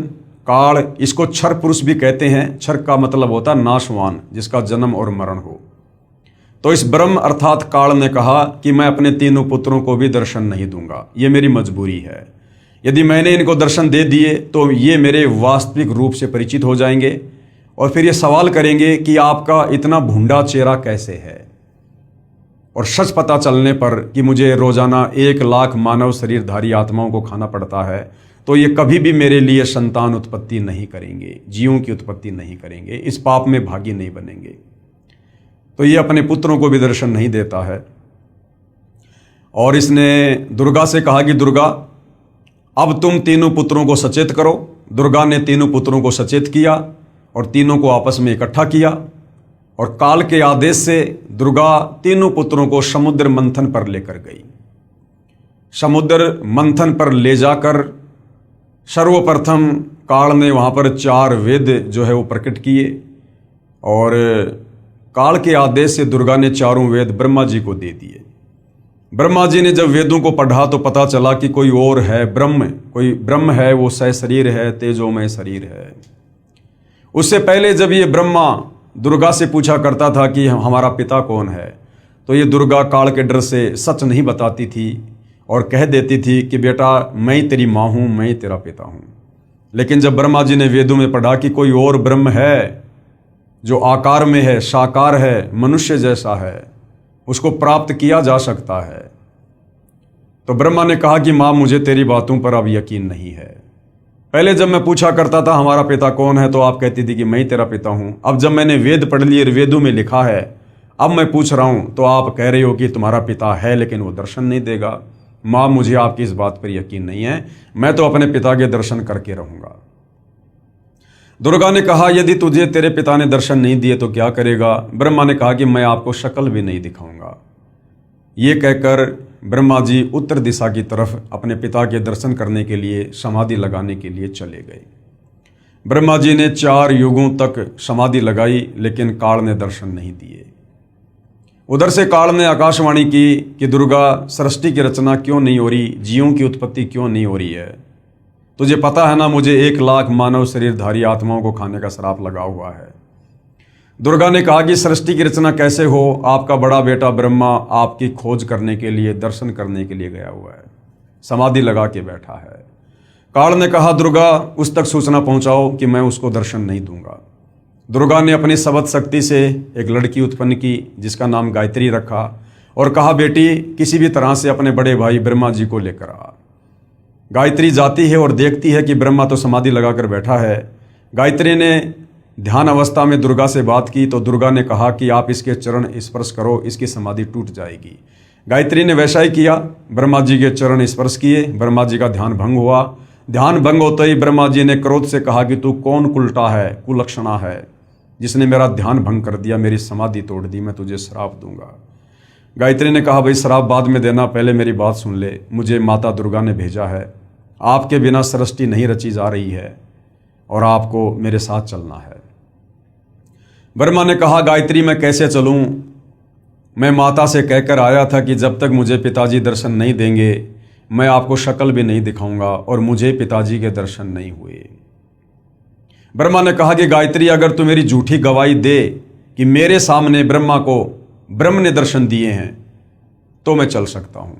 A: काल, इसको क्षर पुरुष भी कहते हैं। क्षर का मतलब होता है नाशवान, जिसका जन्म और मरण हो। तो इस ब्रह्म अर्थात काल ने कहा कि मैं अपने तीनों पुत्रों को भी दर्शन नहीं दूंगा, ये मेरी मजबूरी है। यदि मैंने इनको दर्शन दे दिए तो ये मेरे वास्तविक रूप से परिचित हो जाएंगे और फिर ये सवाल करेंगे कि आपका इतना भूंडा चेहरा कैसे है। और सच पता चलने पर कि मुझे रोजाना 1 लाख मानव शरीरधारी आत्माओं को खाना पड़ता है, तो ये कभी भी मेरे लिए संतान उत्पत्ति नहीं करेंगे, जीवों की उत्पत्ति नहीं करेंगे, इस पाप में भागी नहीं बनेंगे। तो ये अपने पुत्रों को भी दर्शन नहीं देता है। और इसने दुर्गा से कहा कि दुर्गा, अब तुम तीनों पुत्रों को सचेत करो। दुर्गा ने तीनों पुत्रों को सचेत किया और तीनों को आपस में इकट्ठा किया और काल के आदेश से दुर्गा तीनों पुत्रों को समुद्र मंथन पर लेकर गई। समुद्र मंथन पर ले जाकर सर्वप्रथम काल ने वहाँ पर 4 वेद जो है वो प्रकट किए और काल के आदेश से दुर्गा ने 4 वेद ब्रह्मा जी को दे दिए। ब्रह्मा जी ने जब वेदों को पढ़ा तो पता चला कि कोई और है, ब्रह्म, कोई ब्रह्म है, वो सहशरीर है, तेजोमय शरीर है। उससे पहले जब ये ब्रह्मा दुर्गा से पूछा करता था कि हमारा पिता कौन है, तो ये दुर्गा काल के डर से सच नहीं बताती थी और कह देती थी कि बेटा मैं ही तेरी माँ हूँ, मैं ही तेरा पिता हूँ। लेकिन जब ब्रह्मा जी ने वेदों में पढ़ा कि कोई और ब्रह्म है जो आकार में है, साकार है, मनुष्य जैसा है, उसको प्राप्त किया जा सकता है, तो ब्रह्मा ने कहा कि माँ मुझे तेरी बातों पर अब यकीन नहीं है। पहले जब मैं पूछा करता था हमारा पिता कौन है, तो आप कहती थी कि मैं ही तेरा पिता हूँ। अब जब मैंने वेद पढ़ लिए, वेदों में लिखा है, अब मैं पूछ रहा हूँ तो आप कह रही हो कि तुम्हारा पिता है लेकिन वो दर्शन नहीं देगा। माँ मुझे आपकी इस बात पर यकीन नहीं है, मैं तो अपने पिता के दर्शन करके रहूँगा। दुर्गा ने कहा यदि तुझे तेरे पिता ने दर्शन नहीं दिए तो क्या करेगा? ब्रह्मा ने कहा कि मैं आपको शक्ल भी नहीं दिखाऊंगा। ये कहकर ब्रह्मा जी उत्तर दिशा की तरफ अपने पिता के दर्शन करने के लिए समाधि लगाने के लिए चले गए। ब्रह्मा जी ने 4 युगों तक समाधि लगाई लेकिन काल ने दर्शन नहीं दिए। उधर से काल ने आकाशवाणी की कि दुर्गा, सृष्टि की रचना क्यों नहीं हो रही, जीवों की उत्पत्ति क्यों नहीं हो रही है? तुझे पता है ना मुझे 1 लाख मानव शरीरधारी आत्माओं को खाने का श्राप लगा हुआ है। दुर्गा ने कहा कि सृष्टि की रचना कैसे हो? आपका बड़ा बेटा ब्रह्मा आपकी खोज करने के लिए, दर्शन करने के लिए गया हुआ है, समाधि लगा के बैठा है। काल ने कहा दुर्गा उस तक सूचना पहुंचाओ कि मैं उसको दर्शन नहीं दूंगा। दुर्गा ने अपनी सबद शक्ति से एक लड़की उत्पन्न की जिसका नाम गायत्री रखा और कहा बेटी किसी भी तरह से अपने बड़े भाई ब्रह्मा जी को लेकर आ। गायत्री जाती है और देखती है कि ब्रह्मा तो समाधि लगाकर बैठा है। गायत्री ने ध्यान अवस्था में दुर्गा से बात की तो दुर्गा ने कहा कि आप इसके चरण स्पर्श करो, इसकी समाधि टूट जाएगी। गायत्री ने वैसा ही किया, ब्रह्मा जी के चरण स्पर्श किए, ब्रह्मा जी का ध्यान भंग हुआ। ध्यान भंग होते ही ब्रह्मा जी ने क्रोध से कहा कि तू कौन कुलटा है, कुलक्षणा है, जिसने मेरा ध्यान भंग कर दिया, मेरी समाधि तोड़ दी, मैं तुझे श्राप दूंगा। गायत्री ने कहा भाई श्राप बाद में देना, पहले मेरी बात सुन ले, मुझे माता दुर्गा ने भेजा है, आपके बिना सृष्टि नहीं रची जा रही है और आपको मेरे साथ चलना है। ब्रह्मा ने कहा गायत्री मैं कैसे चलूं? मैं माता से कहकर आया था कि जब तक मुझे पिताजी दर्शन नहीं देंगे मैं आपको शक्ल भी नहीं दिखाऊंगा और मुझे पिताजी के दर्शन नहीं हुए। ब्रह्मा ने कहा कि गायत्री अगर तू मेरी झूठी गवाही दे कि मेरे सामने ब्रह्मा को ब्रह्म ने दर्शन दिए हैं तो मैं चल सकता हूं।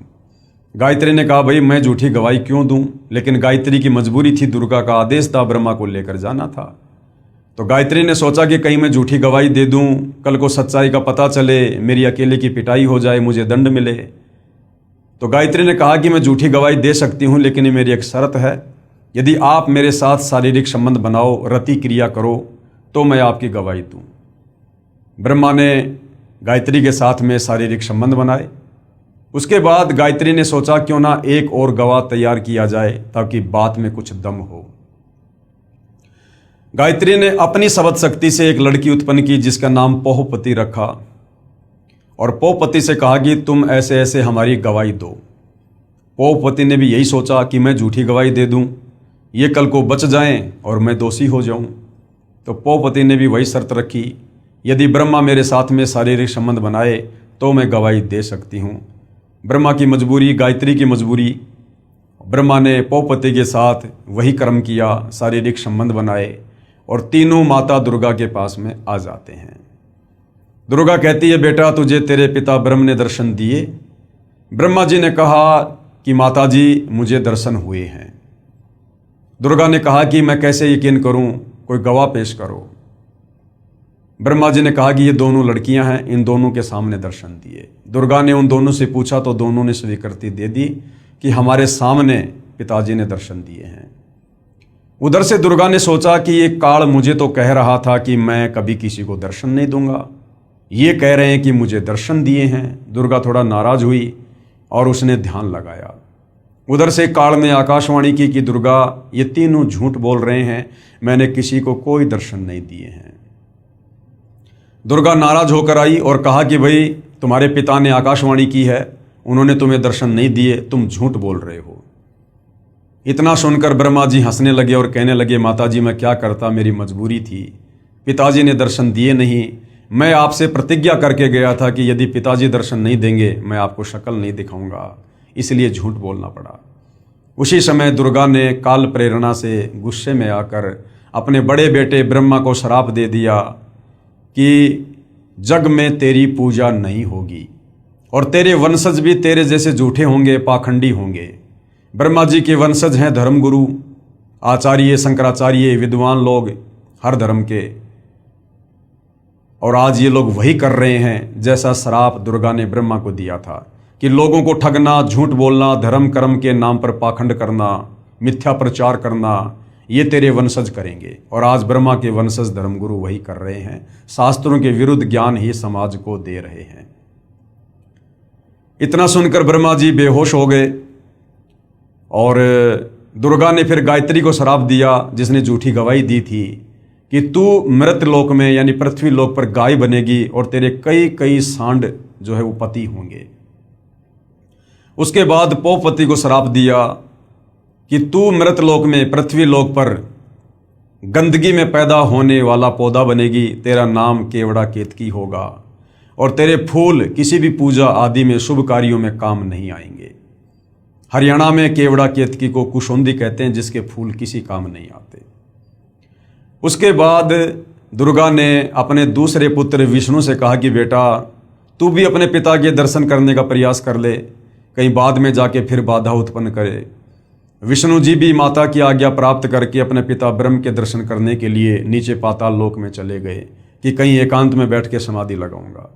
A: गायत्री ने कहा भाई मैं झूठी गवाही क्यों दूं? लेकिन गायत्री की मजबूरी थी, दुर्गा का आदेश था, ब्रह्मा को लेकर जाना था। तो गायत्री ने सोचा कि कहीं मैं झूठी गवाही दे दूं, कल को सच्चाई का पता चले, मेरी अकेले की पिटाई हो जाए, मुझे दंड मिले। तो गायत्री ने कहा कि मैं झूठी गवाही दे सकती हूँ, लेकिन ये मेरी एक शर्त है, यदि आप मेरे साथ शारीरिक संबंध बनाओ, रति क्रिया करो, तो मैं आपकी गवाही दूँ। ब्रह्मा ने गायत्री के साथ में शारीरिक संबंध बनाए। उसके बाद गायत्री ने सोचा क्यों ना एक और गवाह तैयार किया जाए ताकि बात में कुछ दम हो। गायत्री ने अपनी शब्द शक्ति से एक लड़की उत्पन्न की जिसका नाम पोहपति रखा और पोहपति से कहा कि तुम ऐसे ऐसे हमारी गवाही दो। पोहपति ने भी यही सोचा कि मैं झूठी गवाही दे दूं, ये कल को बच जाएं और मैं दोषी हो जाऊं। तो पोहपति ने भी वही शर्त रखी, यदि ब्रह्मा मेरे साथ में शारीरिक संबंध बनाए तो मैं गवाही दे सकती हूं। ब्रह्मा की मजबूरी, गायत्री की मजबूरी, ब्रह्मा ने पोहपति के साथ वही कर्म किया, शारीरिक संबंध बनाए और तीनों माता दुर्गा के पास में आ जाते हैं। दुर्गा कहती है, बेटा तुझे तेरे पिता ब्रह्म ने दर्शन दिए। ब्रह्मा जी ने कहा कि माता जी मुझे दर्शन हुए हैं। दुर्गा ने कहा कि मैं कैसे यकीन करूं, कोई गवाह पेश करो। ब्रह्मा जी ने कहा कि ये दोनों लड़कियां हैं, इन दोनों के सामने दर्शन दिए। दुर्गा ने उन दोनों से पूछा तो दोनों ने स्वीकृति दे दी कि हमारे सामने पिताजी ने दर्शन दिए हैं। उधर से दुर्गा ने सोचा कि ये काल मुझे तो कह रहा था कि मैं कभी किसी को दर्शन नहीं दूंगा, ये कह रहे हैं कि मुझे दर्शन दिए हैं। दुर्गा थोड़ा नाराज हुई और उसने ध्यान लगाया। उधर से काल ने आकाशवाणी की कि दुर्गा ये तीनों झूठ बोल रहे हैं, मैंने किसी को कोई दर्शन नहीं दिए हैं। दुर्गा नाराज होकर आई और कहा कि भाई तुम्हारे पिता ने आकाशवाणी की है, उन्होंने तुम्हें दर्शन नहीं दिए, तुम झूठ बोल रहे हो। इतना सुनकर ब्रह्मा जी हंसने लगे और कहने लगे, माता जी मैं क्या करता, मेरी मजबूरी थी, पिताजी ने दर्शन दिए नहीं। मैं आपसे प्रतिज्ञा करके गया था कि यदि पिताजी दर्शन नहीं देंगे मैं आपको शक्ल नहीं दिखाऊंगा, इसलिए झूठ बोलना पड़ा। उसी समय दुर्गा ने काल प्रेरणा से गुस्से में आकर अपने बड़े बेटे ब्रह्मा को श्राप दे दिया कि जग में तेरी पूजा नहीं होगी और तेरे वंशज भी तेरे जैसे झूठे होंगे, पाखंडी होंगे। ब्रह्मा जी के वंशज हैं धर्मगुरु, आचार्य, शंकराचार्य, विद्वान लोग हर धर्म के, और आज ये लोग वही कर रहे हैं जैसा श्राप दुर्गा ने ब्रह्मा को दिया था कि लोगों को ठगना, झूठ बोलना, धर्म कर्म के नाम पर पाखंड करना, मिथ्या प्रचार करना, ये तेरे वंशज करेंगे। और आज ब्रह्मा के वंशज धर्मगुरु वही कर रहे हैं, शास्त्रों के विरुद्ध ज्ञान ही समाज को दे रहे हैं। इतना सुनकर ब्रह्मा जी बेहोश हो गए और दुर्गा ने फिर गायत्री को श्राप दिया जिसने झूठी गवाही दी थी कि तू मृत लोक में यानी पृथ्वी लोक पर गाय बनेगी और तेरे कई कई सांड जो है वो पति होंगे। उसके बाद पोहपति को श्राप दिया कि तू मृत लोक में पृथ्वी लोक पर गंदगी में पैदा होने वाला पौधा बनेगी, तेरा नाम केवड़ा केतकी होगा और तेरे फूल किसी भी पूजा आदि में शुभ कार्यों में काम नहीं आएंगे। हरियाणा में केवड़ा केतकी को कुशोंदी कहते हैं, जिसके फूल किसी काम नहीं आते। उसके बाद दुर्गा ने अपने दूसरे पुत्र विष्णु से कहा कि बेटा तू भी अपने पिता के दर्शन करने का प्रयास कर ले, कहीं बाद में जाके फिर बाधा उत्पन्न करे। विष्णु जी भी माता की आज्ञा प्राप्त करके अपने पिता ब्रह्म के दर्शन करने के लिए नीचे पाताल लोक में चले गए कि कहीं एकांत में बैठ के समाधि लगाऊंगा।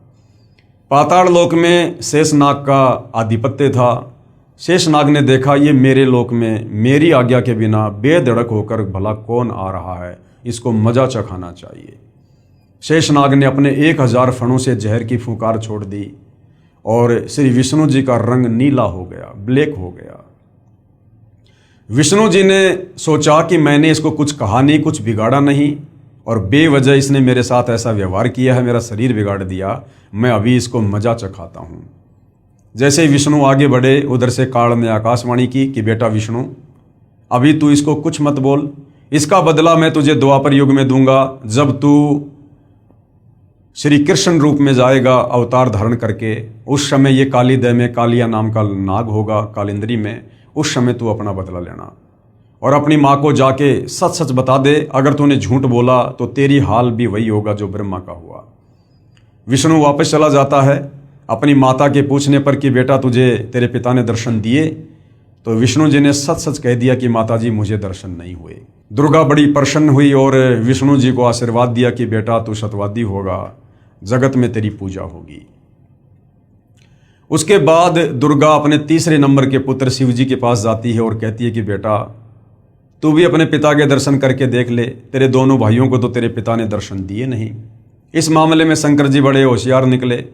A: पाताल लोक में शेषनाग का आधिपत्य था। शेषनाग ने देखा ये मेरे लोक में मेरी आज्ञा के बिना बेधड़क होकर भला कौन आ रहा है, इसको मजा चखाना चाहिए। शेषनाग ने अपने 1000 फणों से जहर की फुंकार छोड़ दी और श्री विष्णु जी का रंग नीला हो गया, ब्लैक हो गया। विष्णु जी ने सोचा कि मैंने इसको कुछ कहा नहीं, कुछ बिगाड़ा नहीं और बेवजह इसने मेरे साथ ऐसा व्यवहार किया है, मेरा शरीर बिगाड़ दिया, मैं अभी इसको मजा चखाता हूँ। जैसे ही विष्णु आगे बढ़े उधर से काल ने आकाशवाणी की कि बेटा विष्णु अभी तू इसको कुछ मत बोल, इसका बदला मैं तुझे द्वापर युग में दूंगा, जब तू श्री कृष्ण रूप में जाएगा अवतार धारण करके। उस समय ये कालीदय में कालिया नाम का नाग होगा कालिंद्री में, उस समय तू अपना बदला लेना और अपनी माँ को जाके सच सच बता दे, अगर तूने झूठ बोला तो तेरी हाल भी वही होगा जो ब्रह्मा का हुआ। विष्णु वापस चला जाता है अपनी माता के पूछने पर कि बेटा तुझे तेरे पिता ने दर्शन दिए, तो विष्णु जी ने सच सच कह दिया कि माता जी मुझे दर्शन नहीं हुए। दुर्गा बड़ी प्रसन्न हुई और विष्णु जी को आशीर्वाद दिया कि बेटा तू सत्यवादी होगा, जगत में तेरी पूजा होगी। उसके बाद दुर्गा अपने तीसरे नंबर के पुत्र शिव जी के पास जाती है और कहती है कि बेटा तू भी अपने पिता के दर्शन करके देख ले, तेरे दोनों भाइयों को तो तेरे पिता ने दर्शन दिए नहीं। इस मामले में शंकर जी बड़े होशियार निकले।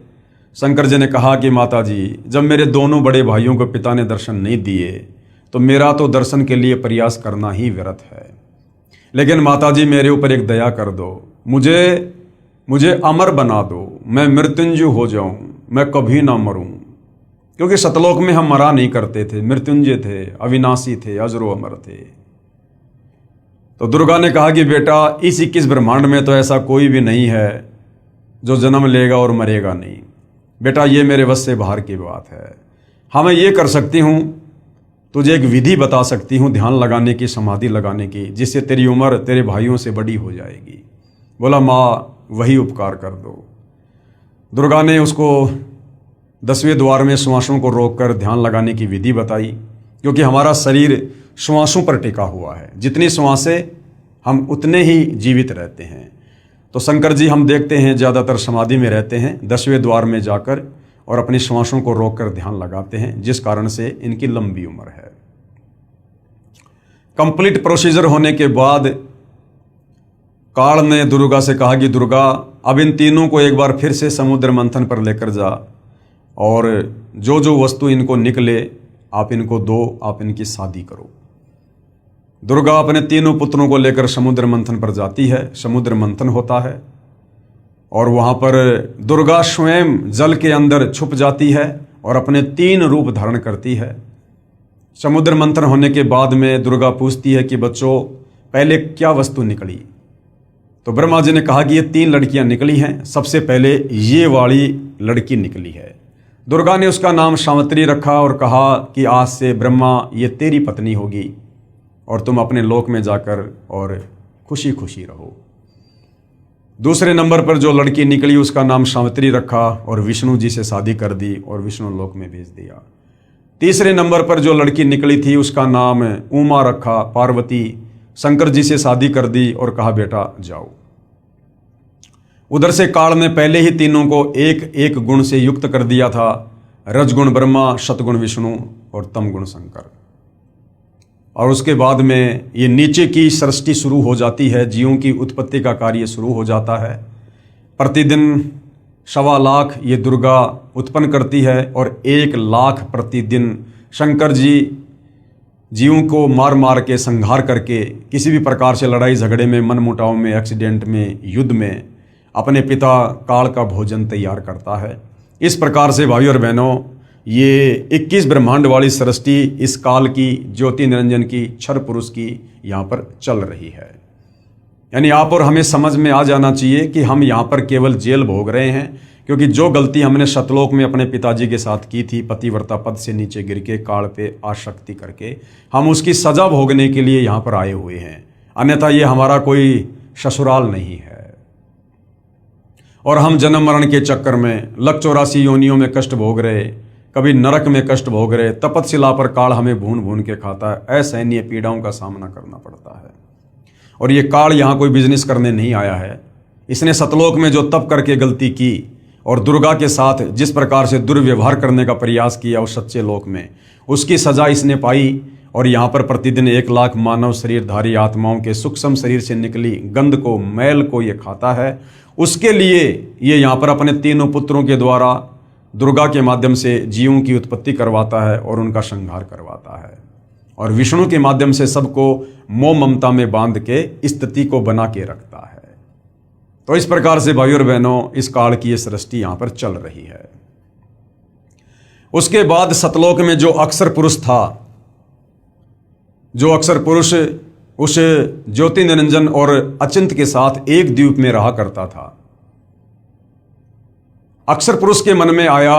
A: शंकर जी ने कहा कि माता जी, जब मेरे दोनों बड़े भाइयों को पिता ने दर्शन नहीं दिए तो मेरा तो दर्शन के लिए प्रयास करना ही व्यर्थ है। लेकिन माता जी मेरे ऊपर एक दया कर दो, मुझे अमर बना दो, मैं मृत्युंजय हो जाऊं, मैं कभी ना मरूं। क्योंकि सतलोक में हम मरा नहीं करते थे, मृत्युंजय थे, अविनाशी थे, अजरो अमर थे। तो दुर्गा ने कहा कि बेटा इस 21 ब्रह्मांड में तो ऐसा कोई भी नहीं है जो जन्म लेगा और मरेगा नहीं। बेटा ये मेरे वश से बाहर की बात है। हाँ मैं ये कर सकती हूँ, तुझे एक विधि बता सकती हूँ ध्यान लगाने की, समाधि लगाने की, जिससे तेरी उम्र तेरे भाइयों से बड़ी हो जाएगी। बोला माँ वही उपकार कर दो। दुर्गा ने उसको 10वें द्वार में श्वासों को रोककर ध्यान लगाने की विधि बताई, क्योंकि हमारा शरीर श्वासों पर टिका हुआ है। जितनी श्वासें हम उतने ही जीवित रहते हैं। तो शंकर जी हम देखते हैं ज़्यादातर समाधि में रहते हैं, 10वें द्वार में जाकर और अपनी श्वासों को रोककर ध्यान लगाते हैं, जिस कारण से इनकी लंबी उम्र है। कंप्लीट प्रोसीजर होने के बाद काल ने दुर्गा से कहा कि दुर्गा अब इन तीनों को एक बार फिर से समुद्र मंथन पर लेकर जा और जो जो वस्तु इनको निकले आप इनको दो, आप इनकी शादी करो। दुर्गा अपने तीनों पुत्रों को लेकर समुद्र मंथन पर जाती है। समुद्र मंथन होता है और वहाँ पर दुर्गा स्वयं जल के अंदर छुप जाती है और अपने 3 रूप धारण करती है। समुद्र मंथन होने के बाद में दुर्गा पूछती है कि बच्चों पहले क्या वस्तु निकली? तो ब्रह्मा जी ने कहा कि ये 3 लड़कियां निकली हैं। सबसे पहले ये वाली लड़की निकली है। दुर्गा ने उसका नाम सावित्री रखा और कहा कि आज से ब्रह्मा ये तेरी पत्नी होगी और तुम अपने लोक में जाकर और खुशी खुशी रहो। दूसरे नंबर पर जो लड़की निकली उसका नाम सावित्री रखा और विष्णु जी से शादी कर दी और विष्णु लोक में भेज दिया। तीसरे नंबर पर जो लड़की निकली थी उसका नाम उमा रखा, पार्वती शंकर जी से शादी कर दी और कहा बेटा जाओ। उधर से काल ने पहले ही तीनों को एक एक गुण से युक्त कर दिया था, रजगुण ब्रह्मा, शतगुण विष्णु और तमगुण शंकर। और उसके बाद में ये नीचे की सृष्टि शुरू हो जाती है, जीवों की उत्पत्ति का कार्य शुरू हो जाता है। प्रतिदिन 1.25 लाख ये दुर्गा उत्पन्न करती है और 1 लाख प्रतिदिन शंकर जी जीवों को मार मार के संहार करके किसी भी प्रकार से लड़ाई झगड़े में, मनमुटाव में, एक्सीडेंट में, युद्ध में अपने पिता काल का भोजन तैयार करता है। इस प्रकार से भाइयों और बहनों ये 21 ब्रह्मांड वाली सृष्टि इस काल की, ज्योति निरंजन की, क्षर पुरुष की यहाँ पर चल रही है। यानी आप और हमें समझ में आ जाना चाहिए कि हम यहाँ पर केवल जेल भोग रहे हैं, क्योंकि जो गलती हमने सतलोक में अपने पिताजी के साथ की थी, पतिव्रता पद से नीचे गिर के काल पे आसक्ति करके, हम उसकी सजा भोगने के लिए यहाँ पर आए हुए हैं। अन्यथा ये हमारा कोई ससुराल नहीं है। और हम जन्म मरण के चक्कर में 184 योनियों में कष्ट भोग रहे, कभी नरक में कष्ट भोग रहे, तपतशिला पर काल हमें भून भून के खाता है। असहनीय पीड़ाओं का सामना करना पड़ता है। और ये काल यहाँ कोई बिजनेस करने नहीं आया है। इसने सतलोक में जो तप करके गलती की और दुर्गा के साथ जिस प्रकार से दुर्व्यवहार करने का प्रयास किया उस सच्चे लोक में, उसकी सजा इसने पाई। और यहाँ पर प्रतिदिन 1 लाख मानव शरीरधारी आत्माओं के सूक्ष्म शरीर से निकली गंध को, मैल को ये खाता है। उसके लिए ये यहाँ पर अपने तीनों पुत्रों के द्वारा दुर्गा के माध्यम से जीवों की उत्पत्ति करवाता है और उनका संहार करवाता है। और विष्णु के माध्यम से सबको मोह ममता में बांध के स्थिति को बना के रखता है। तो इस प्रकार से भाइयों और बहनों इस काल की ये सृष्टि यहाँ पर चल रही है। उसके बाद सतलोक में जो अक्षर पुरुष था, जो अक्षर पुरुष उस ज्योति निरंजन और अचिंत के साथ एक द्वीप में रहा करता था, अक्षर पुरुष के मन में आया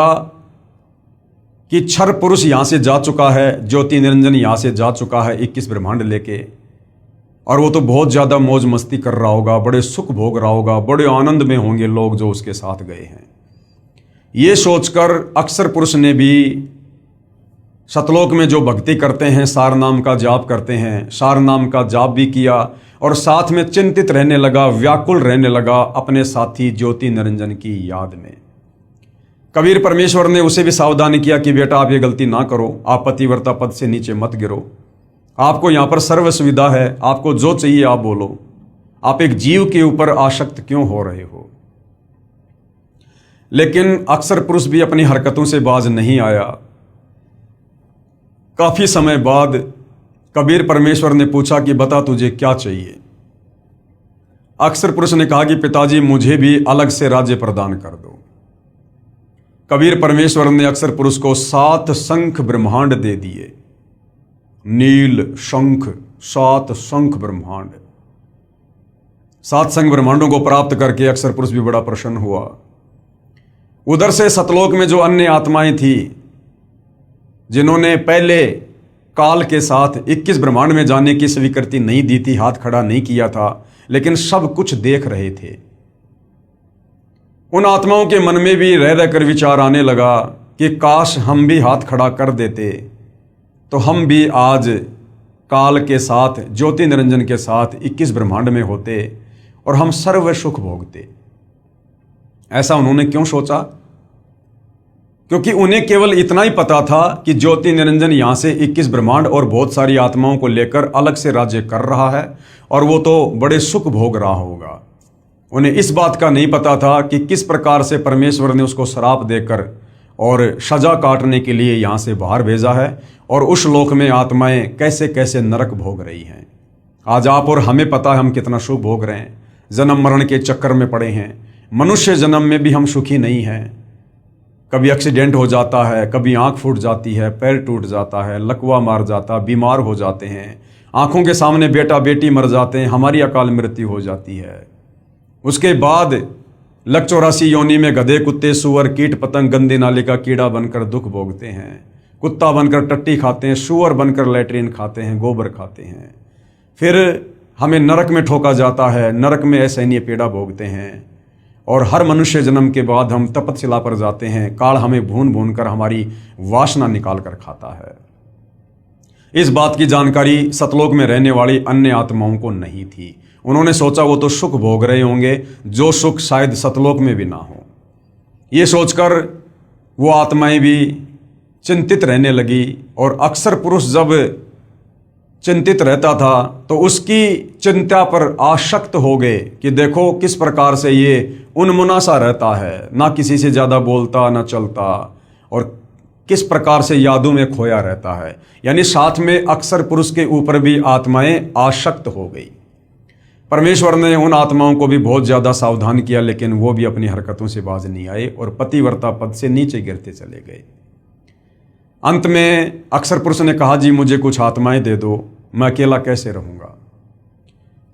A: कि क्षर पुरुष यहां से जा चुका है, ज्योति निरंजन यहां से जा चुका है 21 ब्रह्मांड लेके, और वो तो बहुत ज्यादा मौज मस्ती कर रहा होगा, बड़े सुख भोग रहा होगा, बड़े आनंद में होंगे लोग जो उसके साथ गए हैं। ये सोचकर अक्षर पुरुष ने भी सतलोक में जो भक्ति करते हैं, सार नाम का जाप करते हैं, सार नाम का जाप भी किया और साथ में चिंतित रहने लगा, व्याकुल रहने लगा अपने साथी ज्योति निरंजन की याद में। कबीर परमेश्वर ने उसे भी सावधान किया कि बेटा आप ये गलती ना करो, आप पतिव्रता पद से नीचे मत गिरो, आपको यहाँ पर सर्व सुविधा है, आपको जो चाहिए आप बोलो, आप एक जीव के ऊपर आसक्त क्यों हो रहे हो। लेकिन अक्सर पुरुष भी अपनी हरकतों से बाज नहीं आया। काफी समय बाद कबीर परमेश्वर ने पूछा कि बता तुझे क्या चाहिए। अक्सर पुरुष ने कहा कि पिताजी मुझे भी अलग से राज्य प्रदान कर दो। कबीर परमेश्वर ने अक्सर पुरुष को 7 शंख ब्रह्मांड दे दिए। नील शंख, 7 शंख ब्रह्मांड, 7 शंख ब्रह्मांडों को प्राप्त करके अक्सर पुरुष भी बड़ा प्रसन्न हुआ। उधर से सतलोक में जो अन्य आत्माएं थी जिन्होंने पहले काल के साथ 21 ब्रह्मांड में जाने की स्वीकृति नहीं दी थी, हाथ खड़ा नहीं किया था, लेकिन सब कुछ देख रहे थे, उन आत्माओं के मन में भी रह रहकर विचार आने लगा कि काश हम भी हाथ खड़ा कर देते तो हम भी आज काल के साथ, ज्योति निरंजन के साथ 21 ब्रह्मांड में होते और हम सर्व सुख भोगते। ऐसा उन्होंने क्यों सोचा? क्योंकि उन्हें केवल इतना ही पता था कि ज्योति निरंजन यहां से 21 ब्रह्मांड और बहुत सारी आत्माओं को लेकर अलग से राज्य कर रहा है और वो तो बड़े सुख भोग रहा होगा। उन्हें इस बात का नहीं पता था कि किस प्रकार से परमेश्वर ने उसको श्राप देकर और सजा काटने के लिए यहां से बाहर भेजा है और उस लोक में आत्माएं कैसे कैसे नरक भोग रही हैं। आज आप और हमें पता है हम कितना सुख भोग रहे हैं, जन्म मरण के चक्कर में पड़े हैं। मनुष्य जन्म में भी हम सुखी नहीं हैं। कभी एक्सीडेंट हो जाता है, कभी आंख फूट जाती है, पैर टूट जाता है, लकवा मार जाता, बीमार हो जाते हैं, आंखों के सामने बेटा बेटी मर जाते हैं, हमारी अकाल मृत्यु हो जाती है। उसके बाद लक 84 योनि में गधे, कुत्ते, सुअर, कीट पतंग, गंदे नाले का कीड़ा बनकर दुख भोगते हैं। कुत्ता बनकर टट्टी खाते हैं, सुअर बनकर लैट्रिन खाते हैं, गोबर खाते हैं। फिर हमें नरक में ठोका जाता है, नरक में असहनीय पीड़ा भोगते हैं और हर मनुष्य जन्म के बाद हम तपतशिला पर जाते हैं। काल हमें भून भून कर हमारी वासना निकाल कर खाता है। इस बात की जानकारी सतलोक में रहने वाली अन्य आत्माओं को नहीं थी। उन्होंने सोचा वो तो सुख भोग रहे होंगे जो सुख शायद सतलोक में भी ना हो। ये सोचकर वो आत्माएं भी चिंतित रहने लगी और अक्सर पुरुष जब चिंतित रहता था तो उसकी चिंता पर आसक्त हो गए कि देखो किस प्रकार से ये उन्मुना सा रहता है, ना किसी से ज़्यादा बोलता ना चलता और किस प्रकार से यादों में खोया रहता है। यानी साथ में अक्सर पुरुष के ऊपर भी आत्माएं आसक्त हो गई। परमेश्वर ने उन आत्माओं को भी बहुत ज़्यादा सावधान किया, लेकिन वो भी अपनी हरकतों से बाज नहीं आए और पतिव्रता पद से नीचे गिरते चले गए। अंत में अक्सर पुरुष ने कहा जी मुझे कुछ आत्माएं दे दो, मैं अकेला कैसे रहूँगा।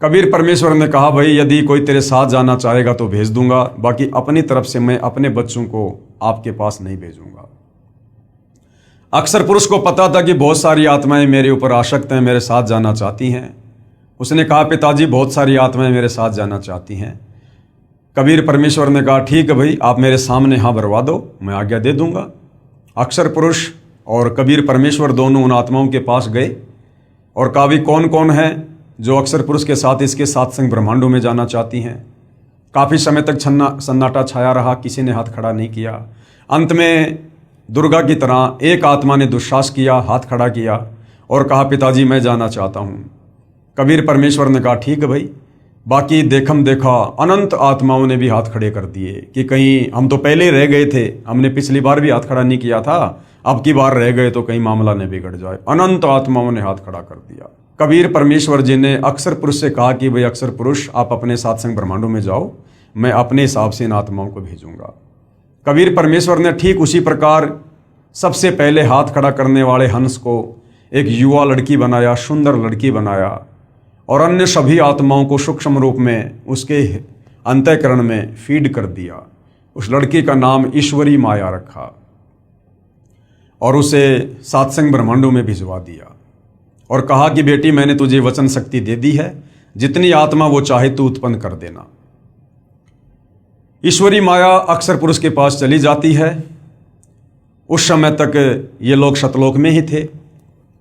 A: कबीर परमेश्वर ने कहा भाई यदि कोई तेरे साथ जाना चाहेगा तो भेज दूंगा, बाकी अपनी तरफ से मैं अपने बच्चों को आपके पास नहीं भेजूंगा। अक्सर पुरुष को पता था कि बहुत सारी आत्माएं मेरे ऊपर आसक्त हैं, मेरे साथ जाना चाहती हैं। उसने कहा पिताजी बहुत सारी आत्माएं मेरे साथ जाना चाहती हैं। कबीर परमेश्वर ने कहा ठीक है भाई आप मेरे सामने हाँ भरवा दो, मैं आज्ञा दे दूंगा। अक्सर पुरुष और कबीर परमेश्वर दोनों उन आत्माओं के पास गए और कहा भी कौन कौन है जो अक्सर पुरुष के साथ इसके 7 संग ब्रह्मांडों में जाना चाहती हैं। काफ़ी समय तक सन्नाटा छाया रहा, किसी ने हाथ खड़ा नहीं किया। अंत में दुर्गा की तरह एक आत्मा ने दुस्साहस किया, हाथ खड़ा किया और कहा पिताजी मैं जाना चाहता हूँ। कबीर परमेश्वर ने कहा ठीक है भाई। बाकी देखम देखा अनंत आत्माओं ने भी हाथ खड़े कर दिए कि कहीं हम तो पहले ही रह गए थे, हमने पिछली बार भी हाथ खड़ा नहीं किया था, अब की बार रह गए तो कहीं मामला न बिगड़ जाए। अनंत आत्माओं ने हाथ खड़ा कर दिया। कबीर परमेश्वर जी ने अक्सर पुरुष से कहा कि भाई अक्सर पुरुष आप अपने 7 संग ब्रह्मांडों में जाओ, मैं अपने हिसाब से इन आत्माओं को भेजूंगा। कबीर परमेश्वर ने ठीक उसी प्रकार सबसे पहले हाथ खड़ा करने वाले हंस को एक युवा लड़की बनाया, सुंदर लड़की बनाया और अन्य सभी आत्माओं को सूक्ष्म रूप में उसके अंतःकरण में फीड कर दिया। उस लड़की का नाम ईश्वरी माया रखा और उसे 7 संग ब्रह्मांडों में भिजवा दिया और कहा कि बेटी मैंने तुझे वचन शक्ति दे दी है, जितनी आत्मा वो चाहे तू उत्पन्न कर देना। ईश्वरी माया अक्सर पुरुष के पास चली जाती है। उस समय तक ये लोग सतलोक में ही थे।